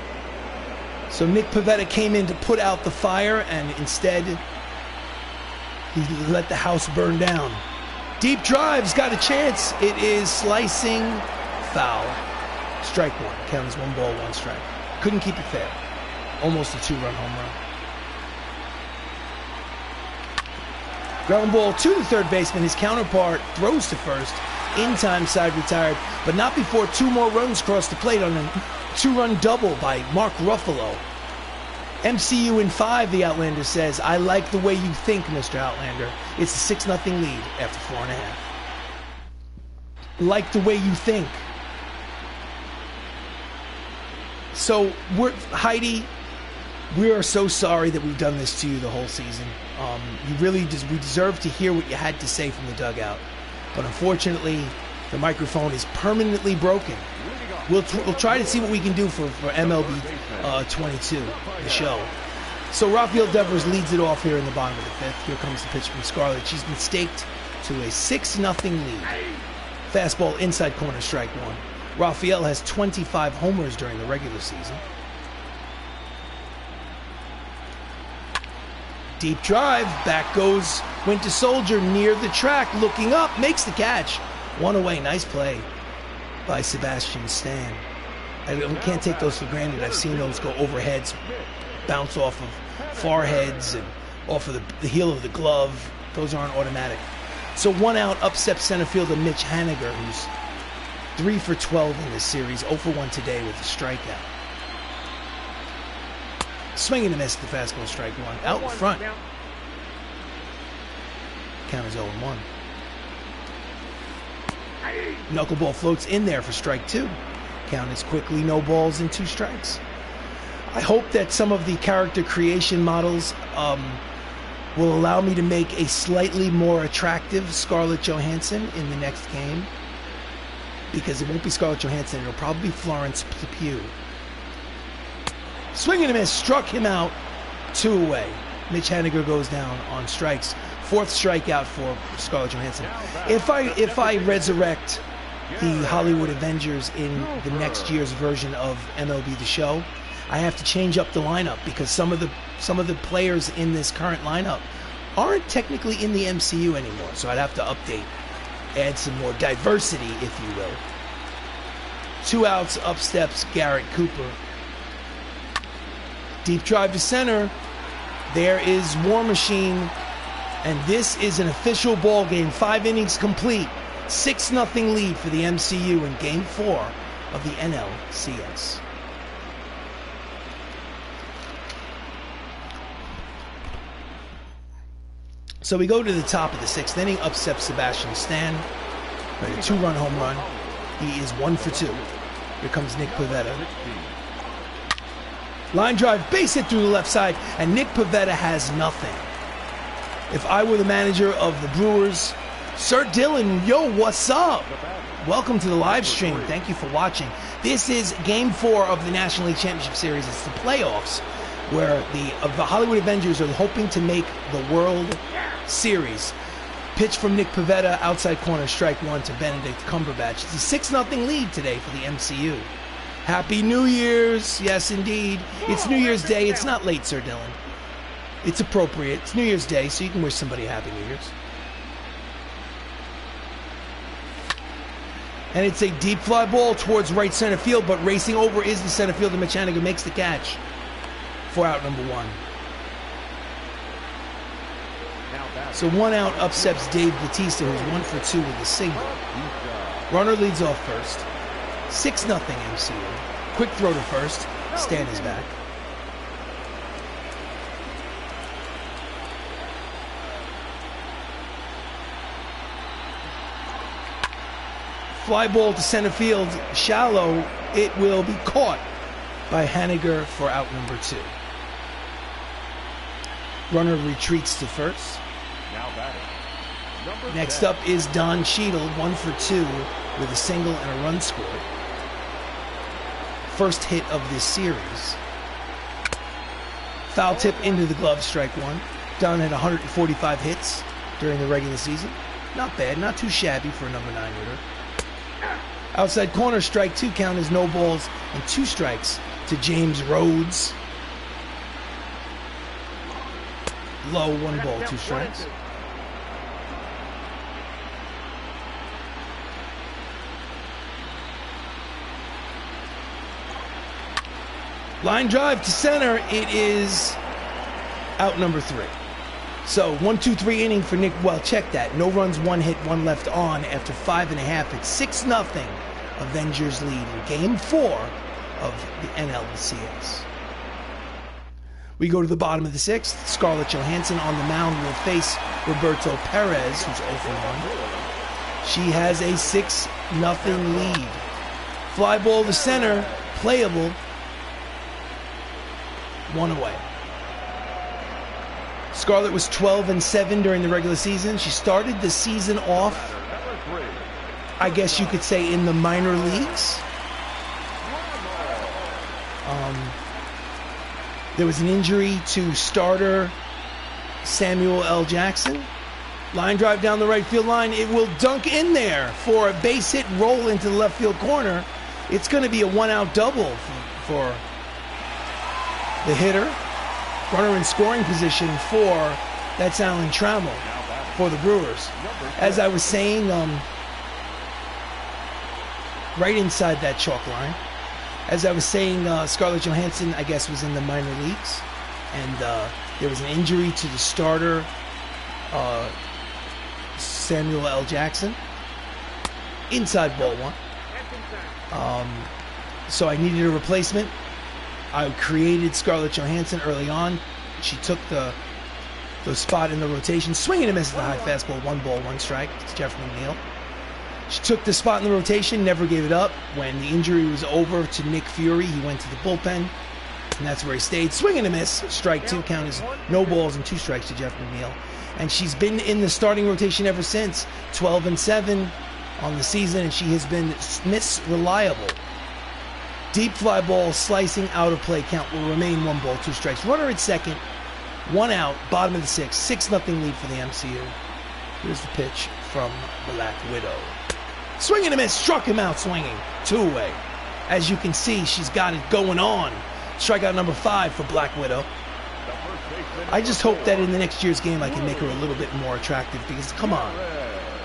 So Nick Pivetta came in to put out the fire, and instead he let the house burn down. Deep drive's got a chance. It is slicing foul. Strike 1. Count as 1 ball, 1 strike. Couldn't keep it fair. Almost a 2-run home run. Ground ball to the third baseman. His counterpart throws to first. In time, side retired, but not before 2 more runs crossed the plate on a 2-run double by Mark Ruffalo. MCU in 5, the Outlander says. I like the way you think, Mr. Outlander. It's a 6-0 lead after 4.5. Like the way you think. So, Heidi, we are so sorry that we've done this to you the whole season. We deserve to hear what you had to say from the dugout. But unfortunately, the microphone is permanently broken. We'll try to see what we can do for MLB 22, the show. So Rafael Devers leads it off here in the bottom of the 5th. Here comes the pitch from Scarlett. She's been staked to a 6-0 lead. Fastball inside corner, strike 1. Rafael has 25 homers during the regular season. Deep drive, back goes Winter Soldier near the track, looking up, makes the catch. 1 away, nice play by Sebastian Stan. I can't take those for granted. I've seen those go overheads, bounce off of foreheads and off of the heel of the glove. Those aren't automatic. So 1 out, upset center fielder Mitch Haniger, who's 3 for 12 in this series, 0 for 1 today with a strikeout. Swing and a miss, the fastball, strike 1. Out in front. Count is 0-1. Knuckleball floats in there for strike 2. Count is quickly no balls and 2 strikes. I hope that some of the character creation models will allow me to make a slightly more attractive Scarlett Johansson in the next game. Because it won't be Scarlett Johansson, it'll probably be Florence Pugh. Swing and a miss, struck him out, 2 away. Mitch Haniger goes down on strikes. 4th strikeout for Scarlett Johansson. If I resurrect the Hollywood Avengers in the next year's version of MLB The Show, I have to change up the lineup because some of the players in this current lineup aren't technically in the MCU anymore. So I'd have to update, add some more diversity, if you will. 2 outs, up steps Garrett Cooper. Deep drive to center. There is War Machine. And this is an official ball game. 5 innings complete. 6-0 lead for the MCU in Game 4 of the NLCS. So we go to the top of the 6th inning. Up steps Sebastian Stan. Right, a 2-run home run. He is 1 for 2. Here comes Nick Pivetta. Line drive, base hit through the left side, and Nick Pivetta has nothing. If I were the manager of the Brewers, Sir Dylan, yo, what's up? Welcome to the live stream. Thank you for watching. This is Game 4 of the National League Championship Series. It's the playoffs, where the Hollywood Avengers are hoping to make the World Series. Pitch from Nick Pivetta, outside corner, strike 1 to Benedict Cumberbatch. It's a 6-0 lead today for the MCU. Happy New Year's. Yes, indeed. It's New Year's Day. It's not late, Sir Dylan. It's appropriate. It's New Year's Day, so you can wish somebody a Happy New Year's. And it's a deep fly ball towards right center field, but racing over is the center fielder. Mitch Haniger makes the catch for out number 1. So 1 out, upsets Dave Bautista, who's 1 for 2 with a single. Runner leads off first. 6-0 MCU. Quick throw to first. Stan is back. Fly ball to center field, shallow. It will be caught by Haniger for out number 2. Runner retreats to first. Next up is Don Cheadle, 1 for 2 with a single and a run scored. First hit of this series. Foul tip into the glove, strike 1. Don had 145 hits during the regular season. Not bad, not too shabby for a number 9 hitter. Outside corner, strike 2, count as no balls and 2 strikes to James Rhodes. Low, 1 ball, 2 strikes. Line drive to center. It is out number 3. So 1-2-3 inning for Nick. Well, check that. No runs, 1 hit, 1 left on after 5.5. It's 6-0. Avengers lead in Game 4 of the NLCS. We go to the bottom of the 6th. Scarlett Johansson on the mound will face Roberto Perez, who's 0-1. She has a 6-0 lead. Fly ball to center, playable. 1 away. Scarlett was 12-7 during the regular season. She started the season off, I guess you could say, in the minor leagues. There was an injury to starter Samuel L. Jackson. Line drive down the right field line. It will dunk in there for a base hit roll into the left field corner. It's going to be a 1-out double for the hitter. Runner in scoring position for, that's Alan Trammell for the Brewers. As I was saying, right inside that chalk line, as I was saying, Scarlett Johansson, I guess, was in the minor leagues, and there was an injury to the starter, Samuel L. Jackson. Inside ball 1. So I needed a replacement. I created Scarlett Johansson early on. She took the spot in the rotation. Swing and a miss at the high fastball. 1 ball, 1 strike. It's Jeffrey McNeil. She took the spot in the rotation, never gave it up. When the injury was over to Nick Fury, he went to the bullpen, and that's where he stayed. Swing and a miss. Strike 2, count as no balls and 2 strikes to Jeff McNeil. And she's been in the starting rotation ever since. 12-7 on the season, and she has been Miss Reliable. Deep fly ball slicing out of play. Count will remain 1 ball, 2 strikes. Runner at second. 1 out. Bottom of the 6th. 6-0 lead for the MCU. Here's the pitch from Black Widow. Swing and a miss. Struck him out swinging. 2 away. As you can see, she's got it going on. Strikeout number 5 for Black Widow. I just hope that in the next year's game I can make her a little bit more attractive, because, come on.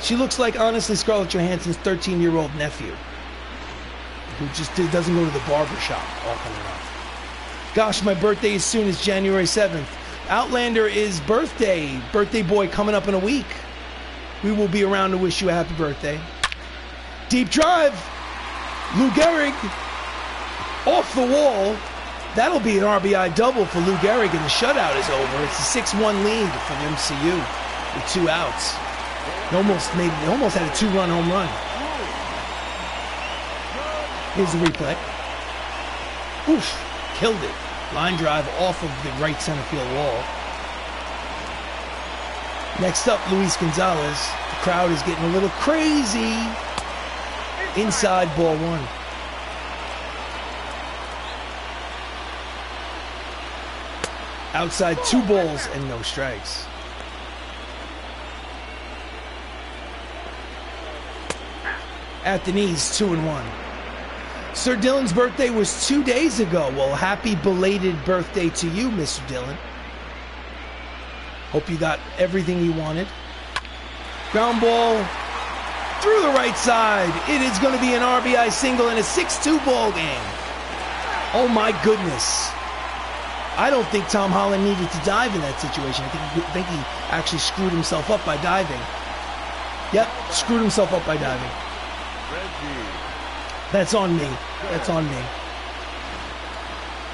She looks like, honestly, Scarlett Johansson's 13-year-old nephew, who just doesn't go to the barber shop often enough. Gosh, my birthday is soon. It's January 7th. Outlander is birthday. Birthday boy coming up in a week. We will be around to wish you a happy birthday. Deep drive. Lou Gehrig off the wall. That'll be an RBI double for Lou Gehrig, and the shutout is over. It's a 6-1 lead for the MCU with 2 outs. He almost had a 2-run home run. Here's the replay. Oof, killed it. Line drive off of the right center field wall. Next up, Luis Gonzalez. The crowd is getting a little crazy. Inside ball 1. Outside 2 balls and no strikes. At the knees, 2-1. Sir Dylan's birthday was 2 days ago. Well, happy belated birthday to you, Mr. Dylan. Hope you got everything you wanted. Ground ball through the right side. It is going to be an RBI single in a 6-2 ball game. Oh my goodness. I don't think Tom Holland needed to dive in that situation. I think he actually screwed himself up by diving. Yep, screwed himself up by diving. That's on me. That's on me.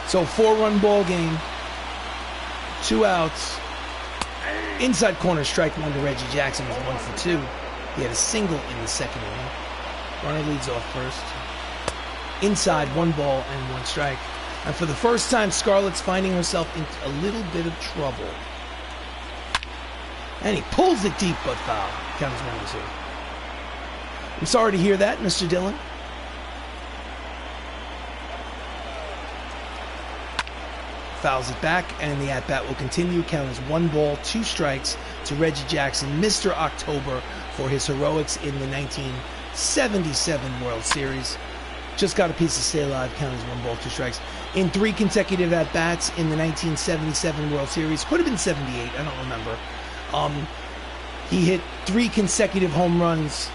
So 4-run ball game. 2 outs. Inside corner, strike 1 to Reggie Jackson was 1 for 2. He had a single in the second inning. Runner leads off first. Inside, 1 ball and 1 strike. And for the first time, Scarlett's finding herself in a little bit of trouble. And he pulls it deep, but foul. Counts 1-2. I'm sorry to hear that, Mr. Dillon. Fouls it back, and the at-bat will continue. Count as 1 ball, 2 strikes to Reggie Jackson, Mr. October, for his heroics in the 1977 World Series. Just got a piece of stay alive. Count as 1 ball, 2 strikes. In 3 consecutive at-bats in the 1977 World Series. Could have been 78, I don't remember. He hit 3 consecutive home runs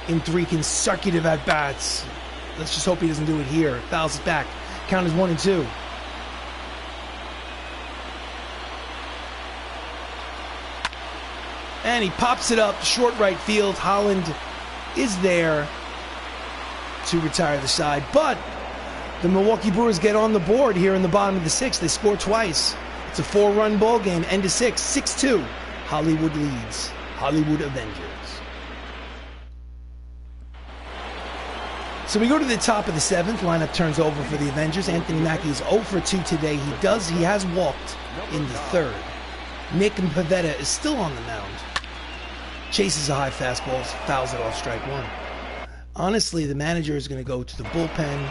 in 3 consecutive at-bats. Let's just hope he doesn't do it here. Fouls it back. Count as 1 and 2. And he pops it up, short right field. Holland is there to retire the side. But the Milwaukee Brewers get on the board here in the bottom of the 6th. They score twice. It's a 4-run ball game. End of 6. 6-2. Hollywood leads. Hollywood Avengers. So we go to the top of the 7th. Lineup turns over for the Avengers. Anthony Mackie is 0 for 2 today. He has walked in the 3rd. Nick Pivetta is still on the mound. Chases a high fastball, fouls it off, strike 1. Honestly, the manager is going to go to the bullpen,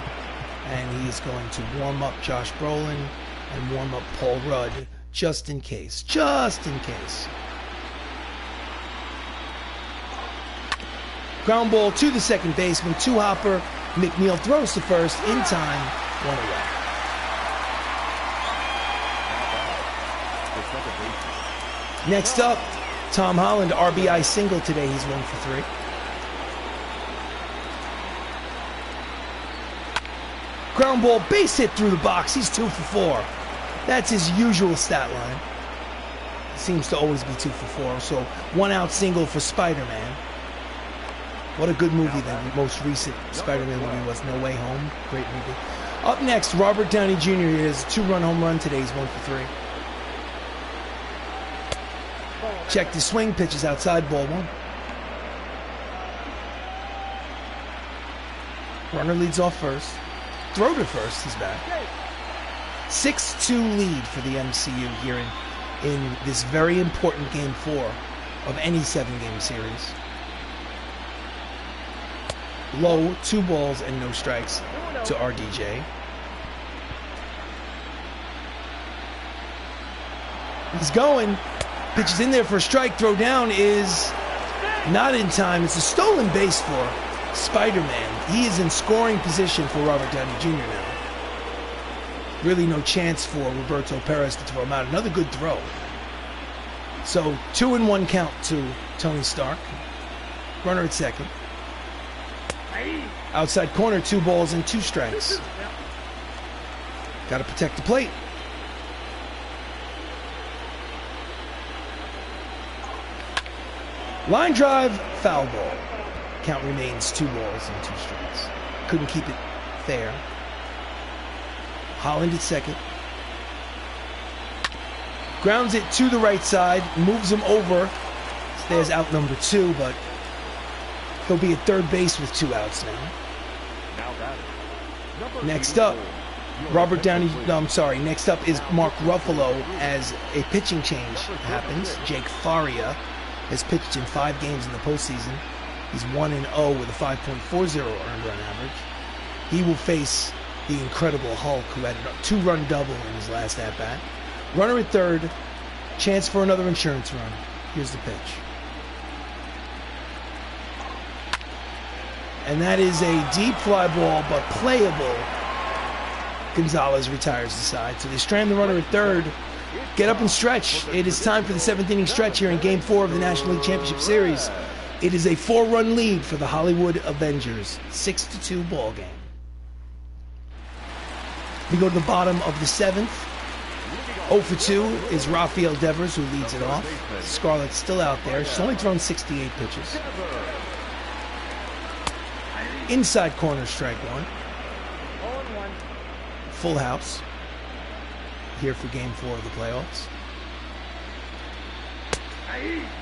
and he is going to warm up Josh Brolin and warm up Paul Rudd, just in case. Just in case. Ground ball to the second baseman, 2-hopper. McNeil throws to first, in time, 1 away. Next up, Tom Holland RBI single today. He's 1 for 3. Ground ball, base hit through the box. He's 2 for 4. That's his usual stat line. Seems to always be 2 for 4. So 1 out single for Spider-Man. What a good movie the most recent Spider-Man movie was. No Way Home. Great movie. Up next, Robert Downey Jr. has a 2-run home run today. He's 1 for 3. Check the swing, pitches outside, ball 1. Runner leads off first. Throw to first, he's back. 6-2 lead for the MCU here in this very important Game 4 of any 7-game series. Low, 2 balls and no strikes to RDJ. He's going. Pitches in there for a strike. Throw down is not in time. It's a stolen base for Spider-Man. He is in scoring position for Robert Downey Jr. now. Really no chance for Roberto Perez to throw him out. Another good throw. So 2-1 count to Tony Stark. Runner at second. Outside corner, 2 balls and 2 strikes. Got to protect the plate. Line drive, foul ball. Count remains 2 balls and 2 strikes. Couldn't keep it fair. Holland at second. Grounds it to the right side, moves him over. There's out number 2, but he'll be at third base with 2 outs now. Next up, next up is Mark Ruffalo as a pitching change happens. Jake Faria has pitched in 5 games in the postseason. He's 1-0 with a 5.40 earned run average. He will face the Incredible Hulk, who had a 2-run double in his last at-bat. Runner at third, chance for another insurance run. Here's the pitch. And that is a deep fly ball, but playable. Gonzalez retires the side. So they strand the runner at third. Get up and stretch. It is time for the 7th inning stretch here in Game 4 of the National League Championship Series. It is a 4-run lead for the Hollywood Avengers. 6-2 ball game. We go to the bottom of the 7th. 0 for 2 is Rafael Devers, who leads it off. Scarlett's still out there. She's only thrown 68 pitches. Inside corner, strike 1. Full house here for Game 4 of the playoffs.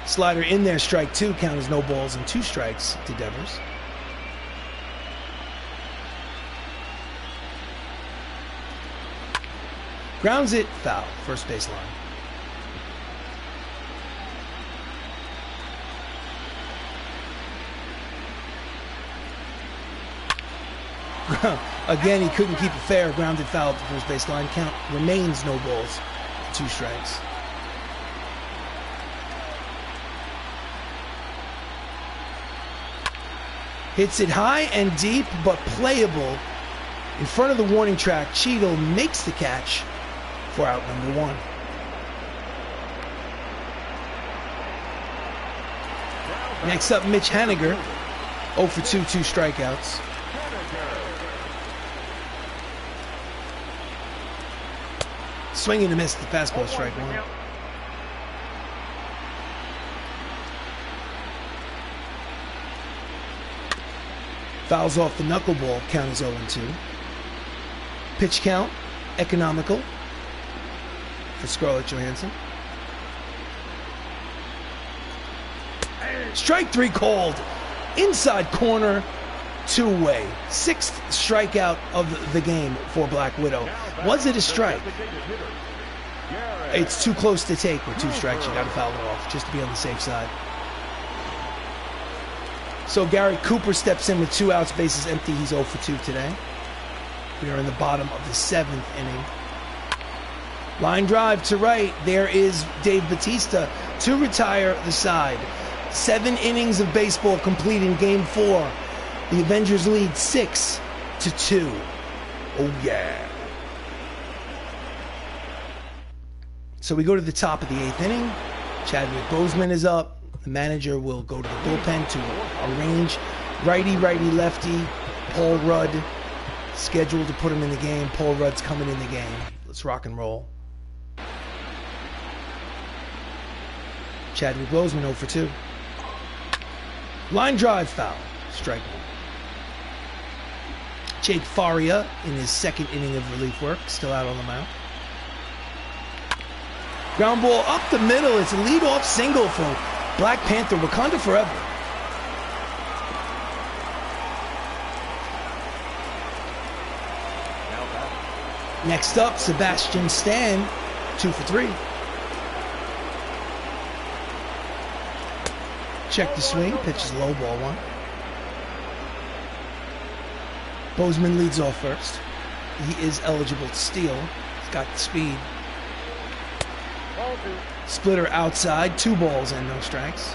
Slider in there, strike 2. Count as no balls and 2 strikes to Devers. Grounds it, foul, first base line. Again, he couldn't keep it fair. Grounded foul at the first base line. Count remains no balls. 2 strikes. Hits it high and deep, but playable. In front of the warning track, Cheadle makes the catch for out number 1. Next up, Mitch Haniger. 0 for 2, 2 strikeouts. Swing and a miss, the fastball, strike 1. Fouls off the knuckleball, count is 0-2. Pitch count, economical for Scarlett Johansson. Strike 3 called. Inside corner, 2-way. 6th strikeout of the game for Black Widow. Was it a strike? It's too close to take with 2 strikes. You got to foul it off just to be on the safe side. So Gary Cooper steps in with 2 outs, bases empty. He's 0 for 2 today. We are in the bottom of the 7th inning. Line drive to right. There is Dave Bautista to retire the side. 7 innings of baseball complete in Game 4. The Avengers lead 6-2. Oh yeah. So we go to the top of the 8th inning. Chadwick Boseman is up. The manager will go to the bullpen to arrange righty, lefty. Paul Rudd scheduled to put him in the game. Paul Rudd's coming in the game. Let's rock and roll. Chadwick Boseman 0 for 2. Line drive foul. Strike 1. Jake Faria in his 2nd inning of relief work. Still out on the mound. Ground ball up the middle. It's a leadoff single for Black Panther. Wakanda forever. Next up, Sebastian Stan. 2 for 3. Check the swing. Pitches low, ball 1. Boseman leads off first. He is eligible to steal. He's got the speed. Splitter outside. 2 balls and no strikes.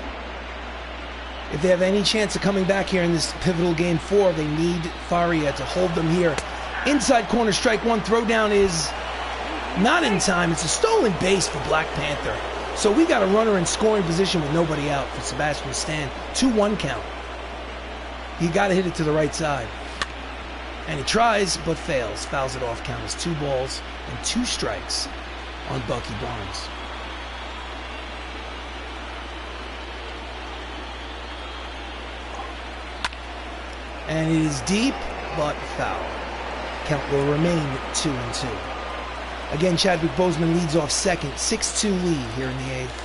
If they have any chance of coming back here in this pivotal Game 4, they need Faria to hold them here. Inside corner, strike 1. Throw down is not in time. It's a stolen base for Black Panther. So we got a runner in scoring position with nobody out for Sebastian Stan. 2-1 count. You got to hit it to the right side. And he tries, but fails. Fouls it off. Count as 2 balls and 2 strikes on Bucky Barnes. And it is deep, but foul. Count will remain 2-2. Again, Chadwick Boseman leads off second. 6-2 lead here in the 8th.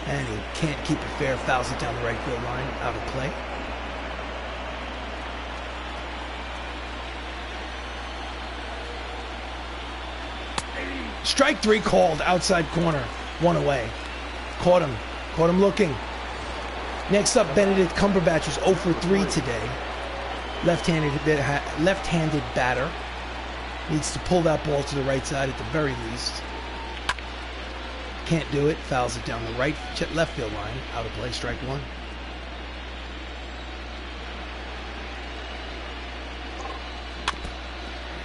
And he can't keep it fair. Fouls it down the right field line. Out of play. Strike 3 called. Outside corner. 1 away. Caught him looking. Next up, Benedict Cumberbatch was 0 for 3 today. Left-handed batter. Needs to pull that ball to the right side at the very least. Can't do it. Fouls it down the left field line. Out of play. Strike 1.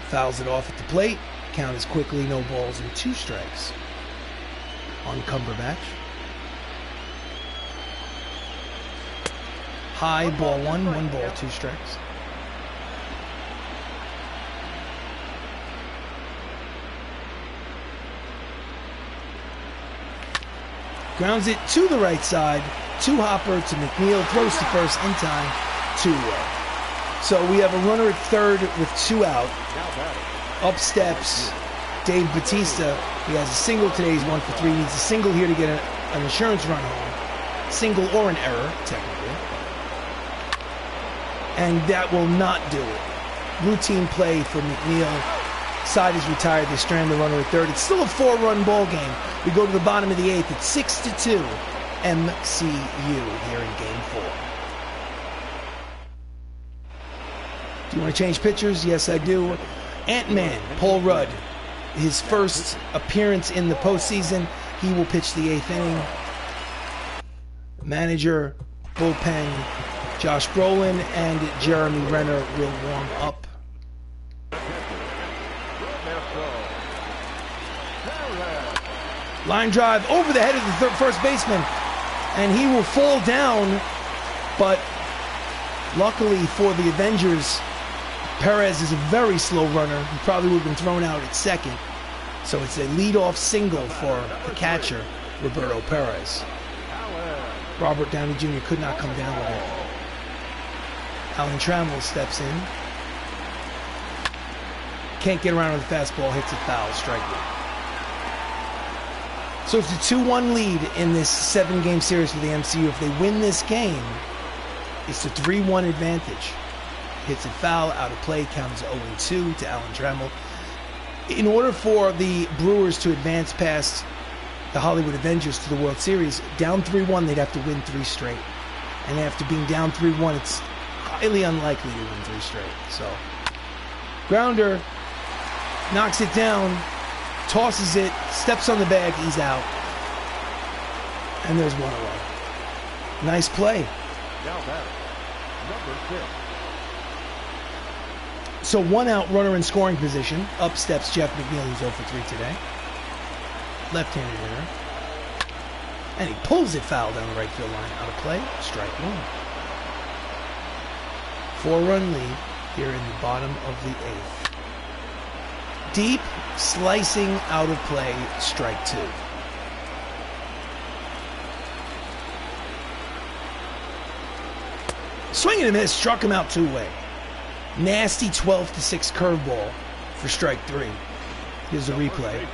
Fouls it off at the plate. Count is quickly no balls and 2 strikes on Cumberbatch. High, ball 1, 1 ball, 2 strikes. Grounds it to the right side, to Hopper, to McNeil, throws to first in time, 2-away. So we have a runner at third with 2 out. Up steps Dave Bautista. He has a single today, he's 1 for 3. He needs a single here to get an insurance run home. Single or an error, technically. And that will not do it. Routine play for McNeil. Side is retired. They strand the runner at third. It's still a 4-run ball game. We go to the bottom of the 8th. It's 6-2 MCU here in Game 4. Do you want to change pitchers? Yes, I do. Ant-Man, Paul Rudd. His first appearance in the postseason. He will pitch the 8th inning. Manager, bullpen, Josh Brolin and Jeremy Renner will warm up. Line drive over the head of the first baseman, and he will fall down, but luckily for the Avengers, Perez is a very slow runner. He probably would have been thrown out at second, so it's a leadoff single for the catcher, Roberto Perez. Robert Downey Jr. could not come down with it. Alan Trammell steps in. Can't get around with the fastball, hits it foul, strike one. So it's a 2-1 lead in this 7-game series for the MCU. If they win this game, it's a 3-1 advantage. Hits it foul, out of play, count is 0-2 to Alan Trammell. In order for the Brewers to advance past the Hollywood Avengers to the World Series, down 3-1, they'd have to win 3 straight. And after being down 3-1, it's highly unlikely to win 3 straight. So, grounder, knocks it down, tosses it, steps on the bag, he's out. And there's one away. Nice play. Now batter, number 6. So 1 out, runner in scoring position. Up steps Jeff McNeil, who's 0 for 3 today. Left-handed hitter. And he pulls it foul down the right field line. Out of play, strike one. 4-run lead here in the bottom of the 8th. Deep, slicing, out of play, strike 2. Swing and a miss, struck him out 2-way. Nasty 12-6 curveball for strike 3. Here's a replay.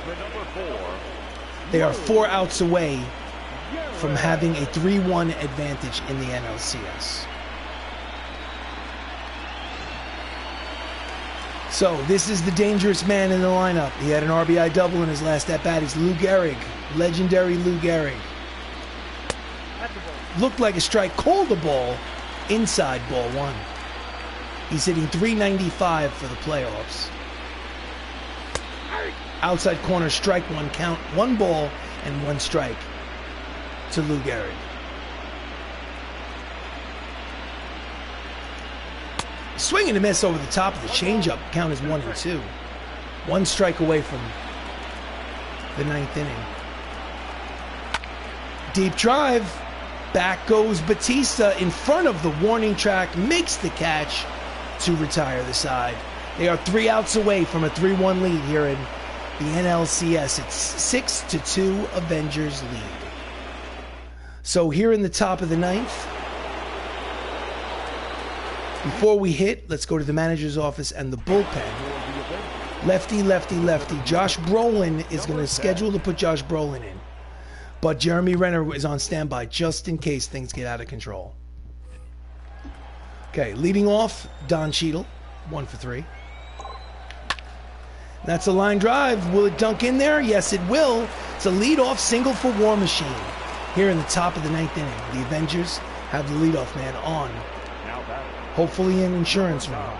They are 4 outs away from having a 3-1 advantage in the NLCS. So this is the dangerous man in the lineup. He had an RBI double in his last at-bat. He's Lou Gehrig, legendary Lou Gehrig. Looked like a strike, called the ball, inside ball 1. He's hitting .395 for the playoffs. Outside corner, strike 1, count 1 ball and 1 strike to Lou Gehrig. Swing and a miss over the top of the changeup. Count is 1-2. 1 strike away from the 9th inning. Deep drive. Back goes Batista in front of the warning track. Makes the catch to retire the side. They are 3 outs away from a 3-1 lead here in the NLCS. It's 6-2 Avengers lead. So here in the top of the 9th, before we hit, let's go to the manager's office and the bullpen. Lefty, lefty, lefty. Josh Brolin is going to schedule to put Josh Brolin in. But Jeremy Renner is on standby just in case things get out of control. Okay, leading off, Don Cheadle, 1 for 3. That's a line drive. Will it dunk in there? Yes, it will. It's a leadoff single for War Machine. Here in the top of the 9th inning, the Avengers have the leadoff man on. Hopefully an insurance run.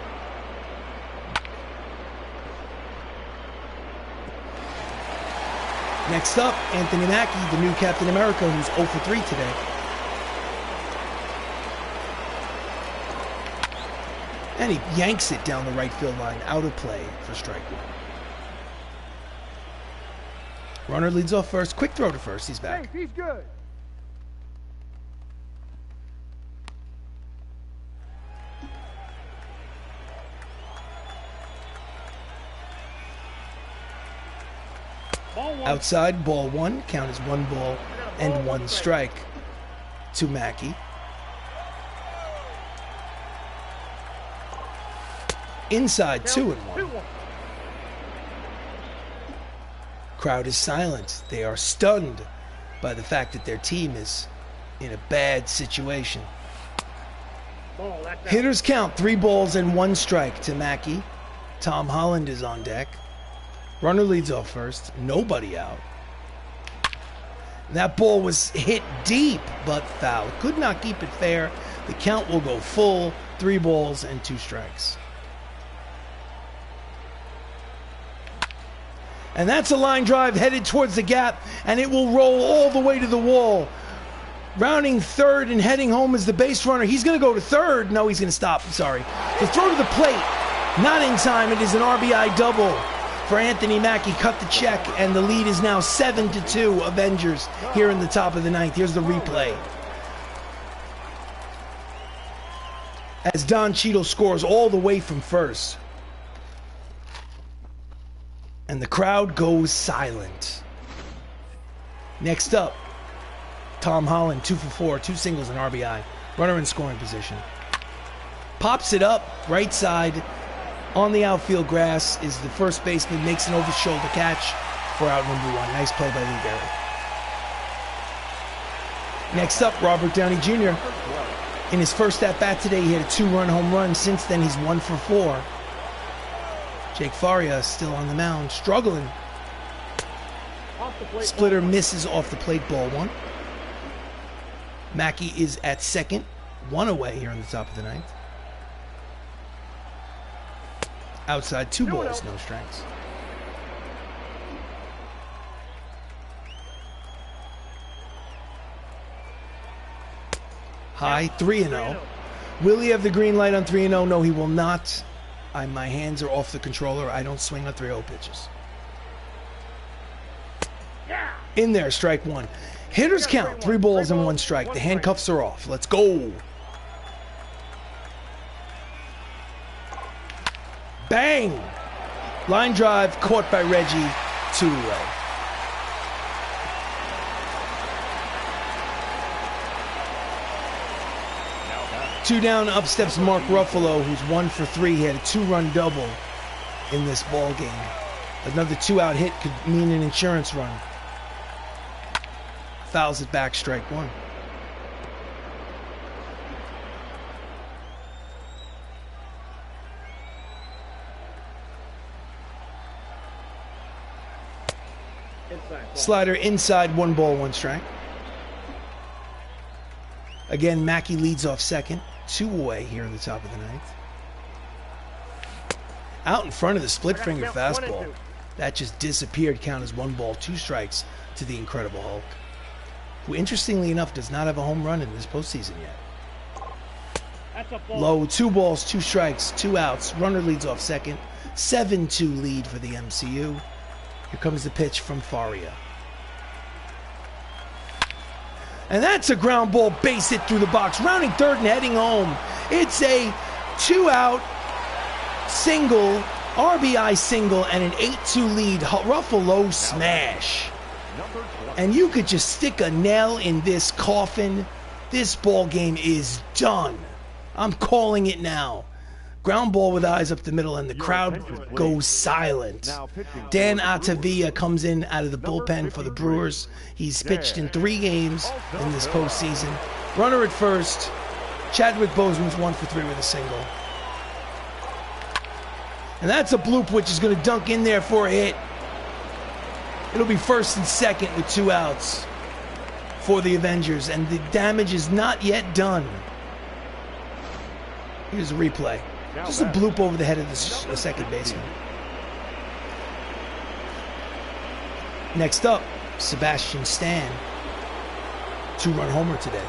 Next up, Anthony Mackie, the new Captain America, who's 0 for 3 today. And he yanks it down the right field line, out of play for strike 1. Runner leads off first. Quick throw to first. He's back. He's good. Outside, ball 1. Count is 1 ball and 1 strike to Mackie. Inside, 2-1. Crowd is silent. They are stunned by the fact that their team is in a bad situation. Hitters count, 3 balls and 1 strike to Mackie. Tom Holland is on deck. Runner leads off first. Nobody out. That ball was hit deep, but foul. Could not keep it fair. The count will go full. 3 balls and 2 strikes. And that's a line drive headed towards the gap, and it will roll all the way to the wall. Rounding third and heading home is the base runner. He's going to go to third. No, he's going to stop. Sorry. The throw to the plate, not in time. It is an RBI double for Anthony Mackie. Cut the check, and the lead is now 7-2 Avengers here in the top of the ninth. Here's the replay. As Don Cheadle scores all the way from first. And the crowd goes silent. Next up, Tom Holland, 2 for 4, 2 singles and RBI. Runner in scoring position. Pops it up, right side. On the outfield grass is the first baseman, makes an over-shoulder catch for out number 1. Nice play by Lee Berry. Next up, Robert Downey Jr. In his first at-bat today, he had a 2-run home run. Since then, he's 1 for 4. Jake Faria still on the mound, struggling. Splitter misses off the plate, ball 1. Mackie is at second, 1 away here on the top of the ninth. Outside, 2 balls, no strikes. High, 3-0. Will he have the green light on 3-0? No, he will not. My hands are off the controller. I don't swing on 3-0 pitches. In there, strike 1. Hitters count, 3 balls and 1 strike. The handcuffs are off. Let's go. Bang! Line drive caught by Reggie, 2 away. Two down, up steps Mark Ruffalo, who's 1 for 3. He had a 2-run double in this ball game. Another 2-out hit could mean an insurance run. Fouls it back, strike 1. Slider inside, 1 ball, 1 strike. Again, Mackie leads off second, 2 away here in the top of the ninth. Out in front of the split finger fastball. That just disappeared, count as 1 ball, 2 strikes to the Incredible Hulk, who interestingly enough does not have a home run in this postseason yet. Low, 2 balls, 2 strikes, 2 outs. Runner leads off second. 7-2 lead for the MCU. Here comes the pitch from Faria. And that's a ground ball, base hit through the box. Rounding third and heading home. It's a 2-out single, RBI single, and an 8-2 lead. Ruffalo smash. And you could just stick a nail in this coffin. This ball game is done. I'm calling it now. Ground ball with eyes up the middle, and the crowd goes silent. Dan Altavia comes in out of the bullpen for the Brewers. He's pitched in 3 games in this postseason. Runner at first. Chadwick Boseman's 1 for 3 with a single. And that's a bloop which is going to dunk in there for a hit. It'll be first and second with 2 outs for the Avengers, and the damage is not yet done. Here's a replay. Just a bloop over the head of the second baseman. Next up, Sebastian Stan. 2-run homer today.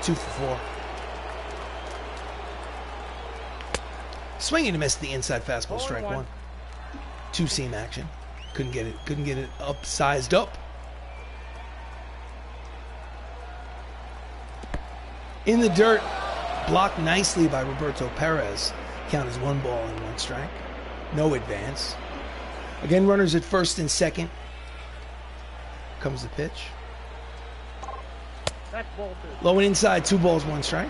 2 for 4. Swinging and missed the inside fastball, strike 1. 2-seam action. Couldn't get it up, sized up. In the dirt. Blocked nicely by Roberto Perez. Count as 1 ball and 1 strike. No advance. Again, runners at first and second. Comes the pitch. Low and inside, 2 balls, 1 strike.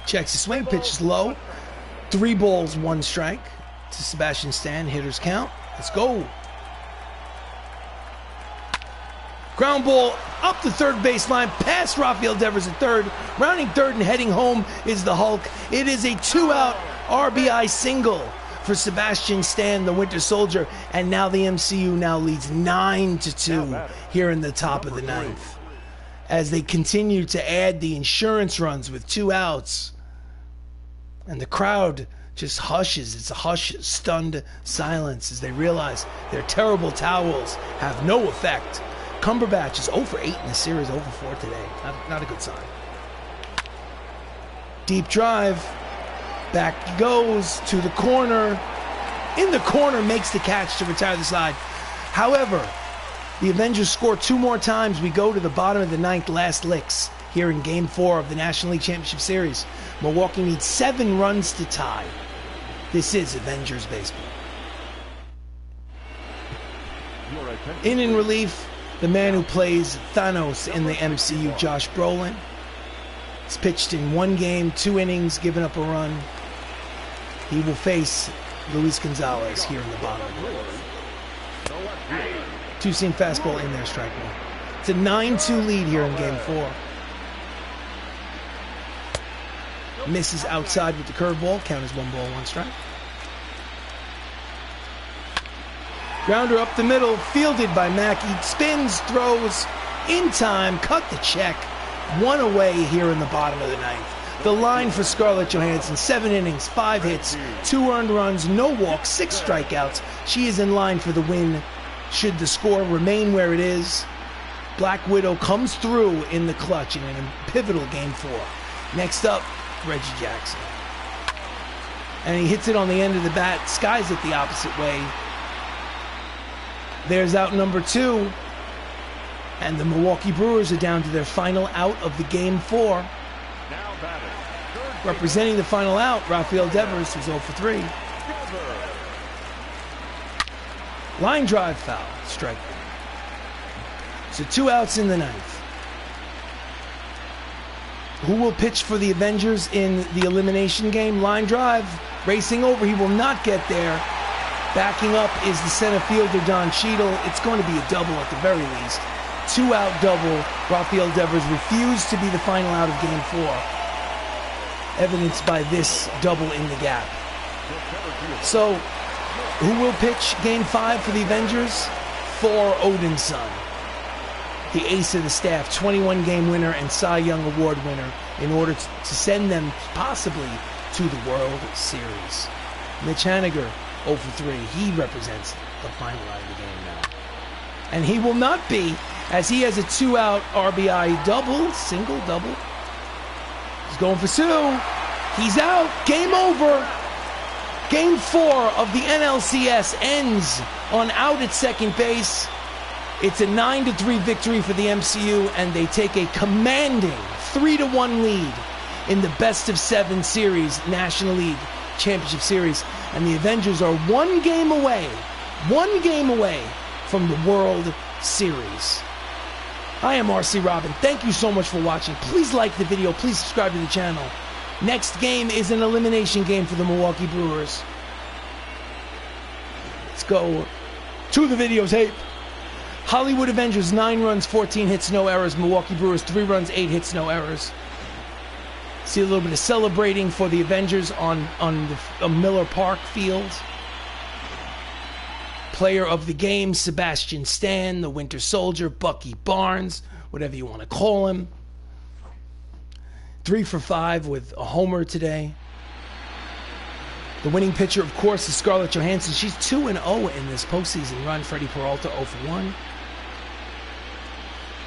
Checks the swing, pitch is low. 3 balls, 1 strike to Sebastian Stan. Hitters count. Let's go. Ground ball up the third baseline, past Rafael Devers at third. Rounding third and heading home is the Hulk. It is a 2-out RBI single for Sebastian Stan, the Winter Soldier. And now the MCU now leads 9-2 here in the top of the ninth. as they continue to add the insurance runs with 2 outs. And the crowd just hushes. It's a hush, stunned silence as they realize their terrible towels have no effect. Cumberbatch is 0 for 8 in the series, 0 for 4 today. Not a good sign. Deep drive. Back he goes to the corner. In the corner, makes the catch to retire the side. However, the Avengers score 2 more times. We go to the bottom of the 9th, last licks, here in Game 4 of the National League Championship Series. Milwaukee needs 7 runs to tie. This is Avengers baseball. In relief, the man who plays Thanos in the MCU, Josh Brolin. He's pitched in 1 game, 2 innings, given up a run. He will face Luis Gonzalez here in the bottom of the 9th. 2-seam fastball in there, strike one. It's a 9-2 lead here in Game 4. Misses outside with the curveball. Count is 1 ball, 1 strike. Grounder up the middle, fielded by Mackie. Spins, throws, in time, cut the check. 1 away here in the bottom of the 9th. The line for Scarlett Johansson, 7 innings, 5 hits, 2 earned runs, no walks, 6 strikeouts. She is in line for the win should the score remain where it is. Black Widow comes through in the clutch in a pivotal Game 4. Next up, Reggie Jackson. And he hits it on the end of the bat, skies it the opposite way. There's out number 2. And the Milwaukee Brewers are down to their final out of the Game 4. Representing the final out, Rafael Devers, who's 0 for 3. Line drive foul, strike. So 2 outs in the 9th. Who will pitch for the Avengers in the elimination game? Line drive, racing over, he will not get there. Backing up is the center fielder, Don Cheadle. It's going to be a double at the very least. 2-out double. Rafael Devers refused to be the final out of Game 4. Evidenced by this double in the gap. So, who will pitch Game 5 for the Avengers? Thor Odinson, the ace of the staff, 21-game winner and Cy Young Award winner, in order to send them possibly to the World Series. Mitch Haniger, 0 for 3. He represents the final out of the game now. And he will not be, as he has a 2-out RBI double, single, double. He's going for 2. He's out. Game over. Game 4 of the NLCS ends on out at second base. It's a 9-3 victory for the MCU, and they take a commanding 3-1 lead in the best-of-7 series, National League Championship Series. And the Avengers are 1 game away from the World Series. I am RC Robbin. Thank you so much for watching. Please like the video. Please subscribe to the channel. Next game is an elimination game for the Milwaukee Brewers. Let's go to the videotape. Hollywood Avengers, 9 runs, 14 hits, no errors. Milwaukee Brewers, 3 runs, 8 hits, no errors. See a little bit of celebrating for the Avengers on the Miller Park field. Player of the game, Sebastian Stan, the Winter Soldier, Bucky Barnes, whatever you want to call him. 3 for 5 with a homer today. The winning pitcher, of course, is Scarlett Johansson. She's 2-0 in this postseason run. Freddie Peralta, 0 for 1.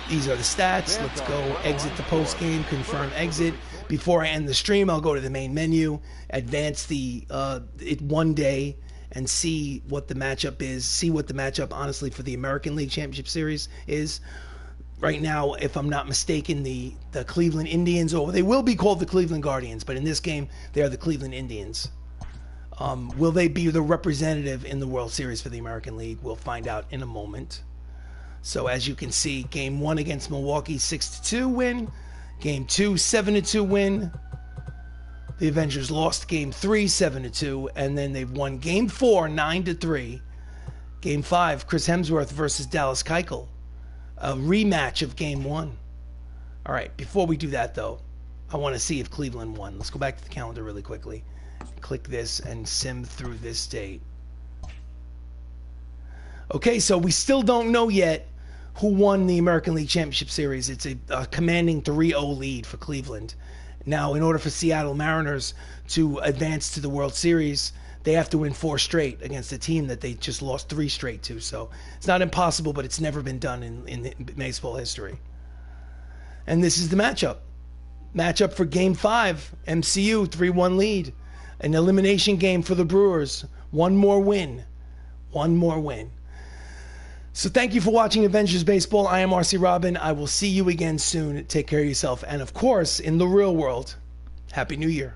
These are the stats. Let's go exit the post game, confirm exit. Before I end the stream, I'll go to the main menu, advance it 1 day, and see what the matchup is. See what the matchup, honestly, for the American League Championship Series is. Right now, if I'm not mistaken, the Cleveland Indians, or they will be called the Cleveland Guardians, but in this game, they are the Cleveland Indians. Will they be the representative in the World Series for the American League? We'll find out in a moment. So as you can see, Game 1 against Milwaukee, 6-2 win. Game 2, 7-2 win. The Avengers lost Game 3, 7-2, and then they've won Game 4, 9-3. Game 5, Chris Hemsworth versus Dallas Keuchel. A rematch of Game 1. All right, before we do that, though, I want to see if Cleveland won. Let's go back to the calendar really quickly. Click this and sim through this date. Okay, so we still don't know yet who won the American League Championship Series. It's a commanding 3-0 lead for Cleveland. Now, in order for Seattle Mariners to advance to the World Series, they have to win 4 straight against a team that they just lost 3 straight to. So it's not impossible, but it's never been done in baseball history. And this is the matchup. Matchup for Game 5, MCU, 3-1 lead. An elimination game for the Brewers. One more win. So thank you for watching Avengers Baseball. I am RC Robbin. I will see you again soon. Take care of yourself. And of course, in the real world, Happy New Year.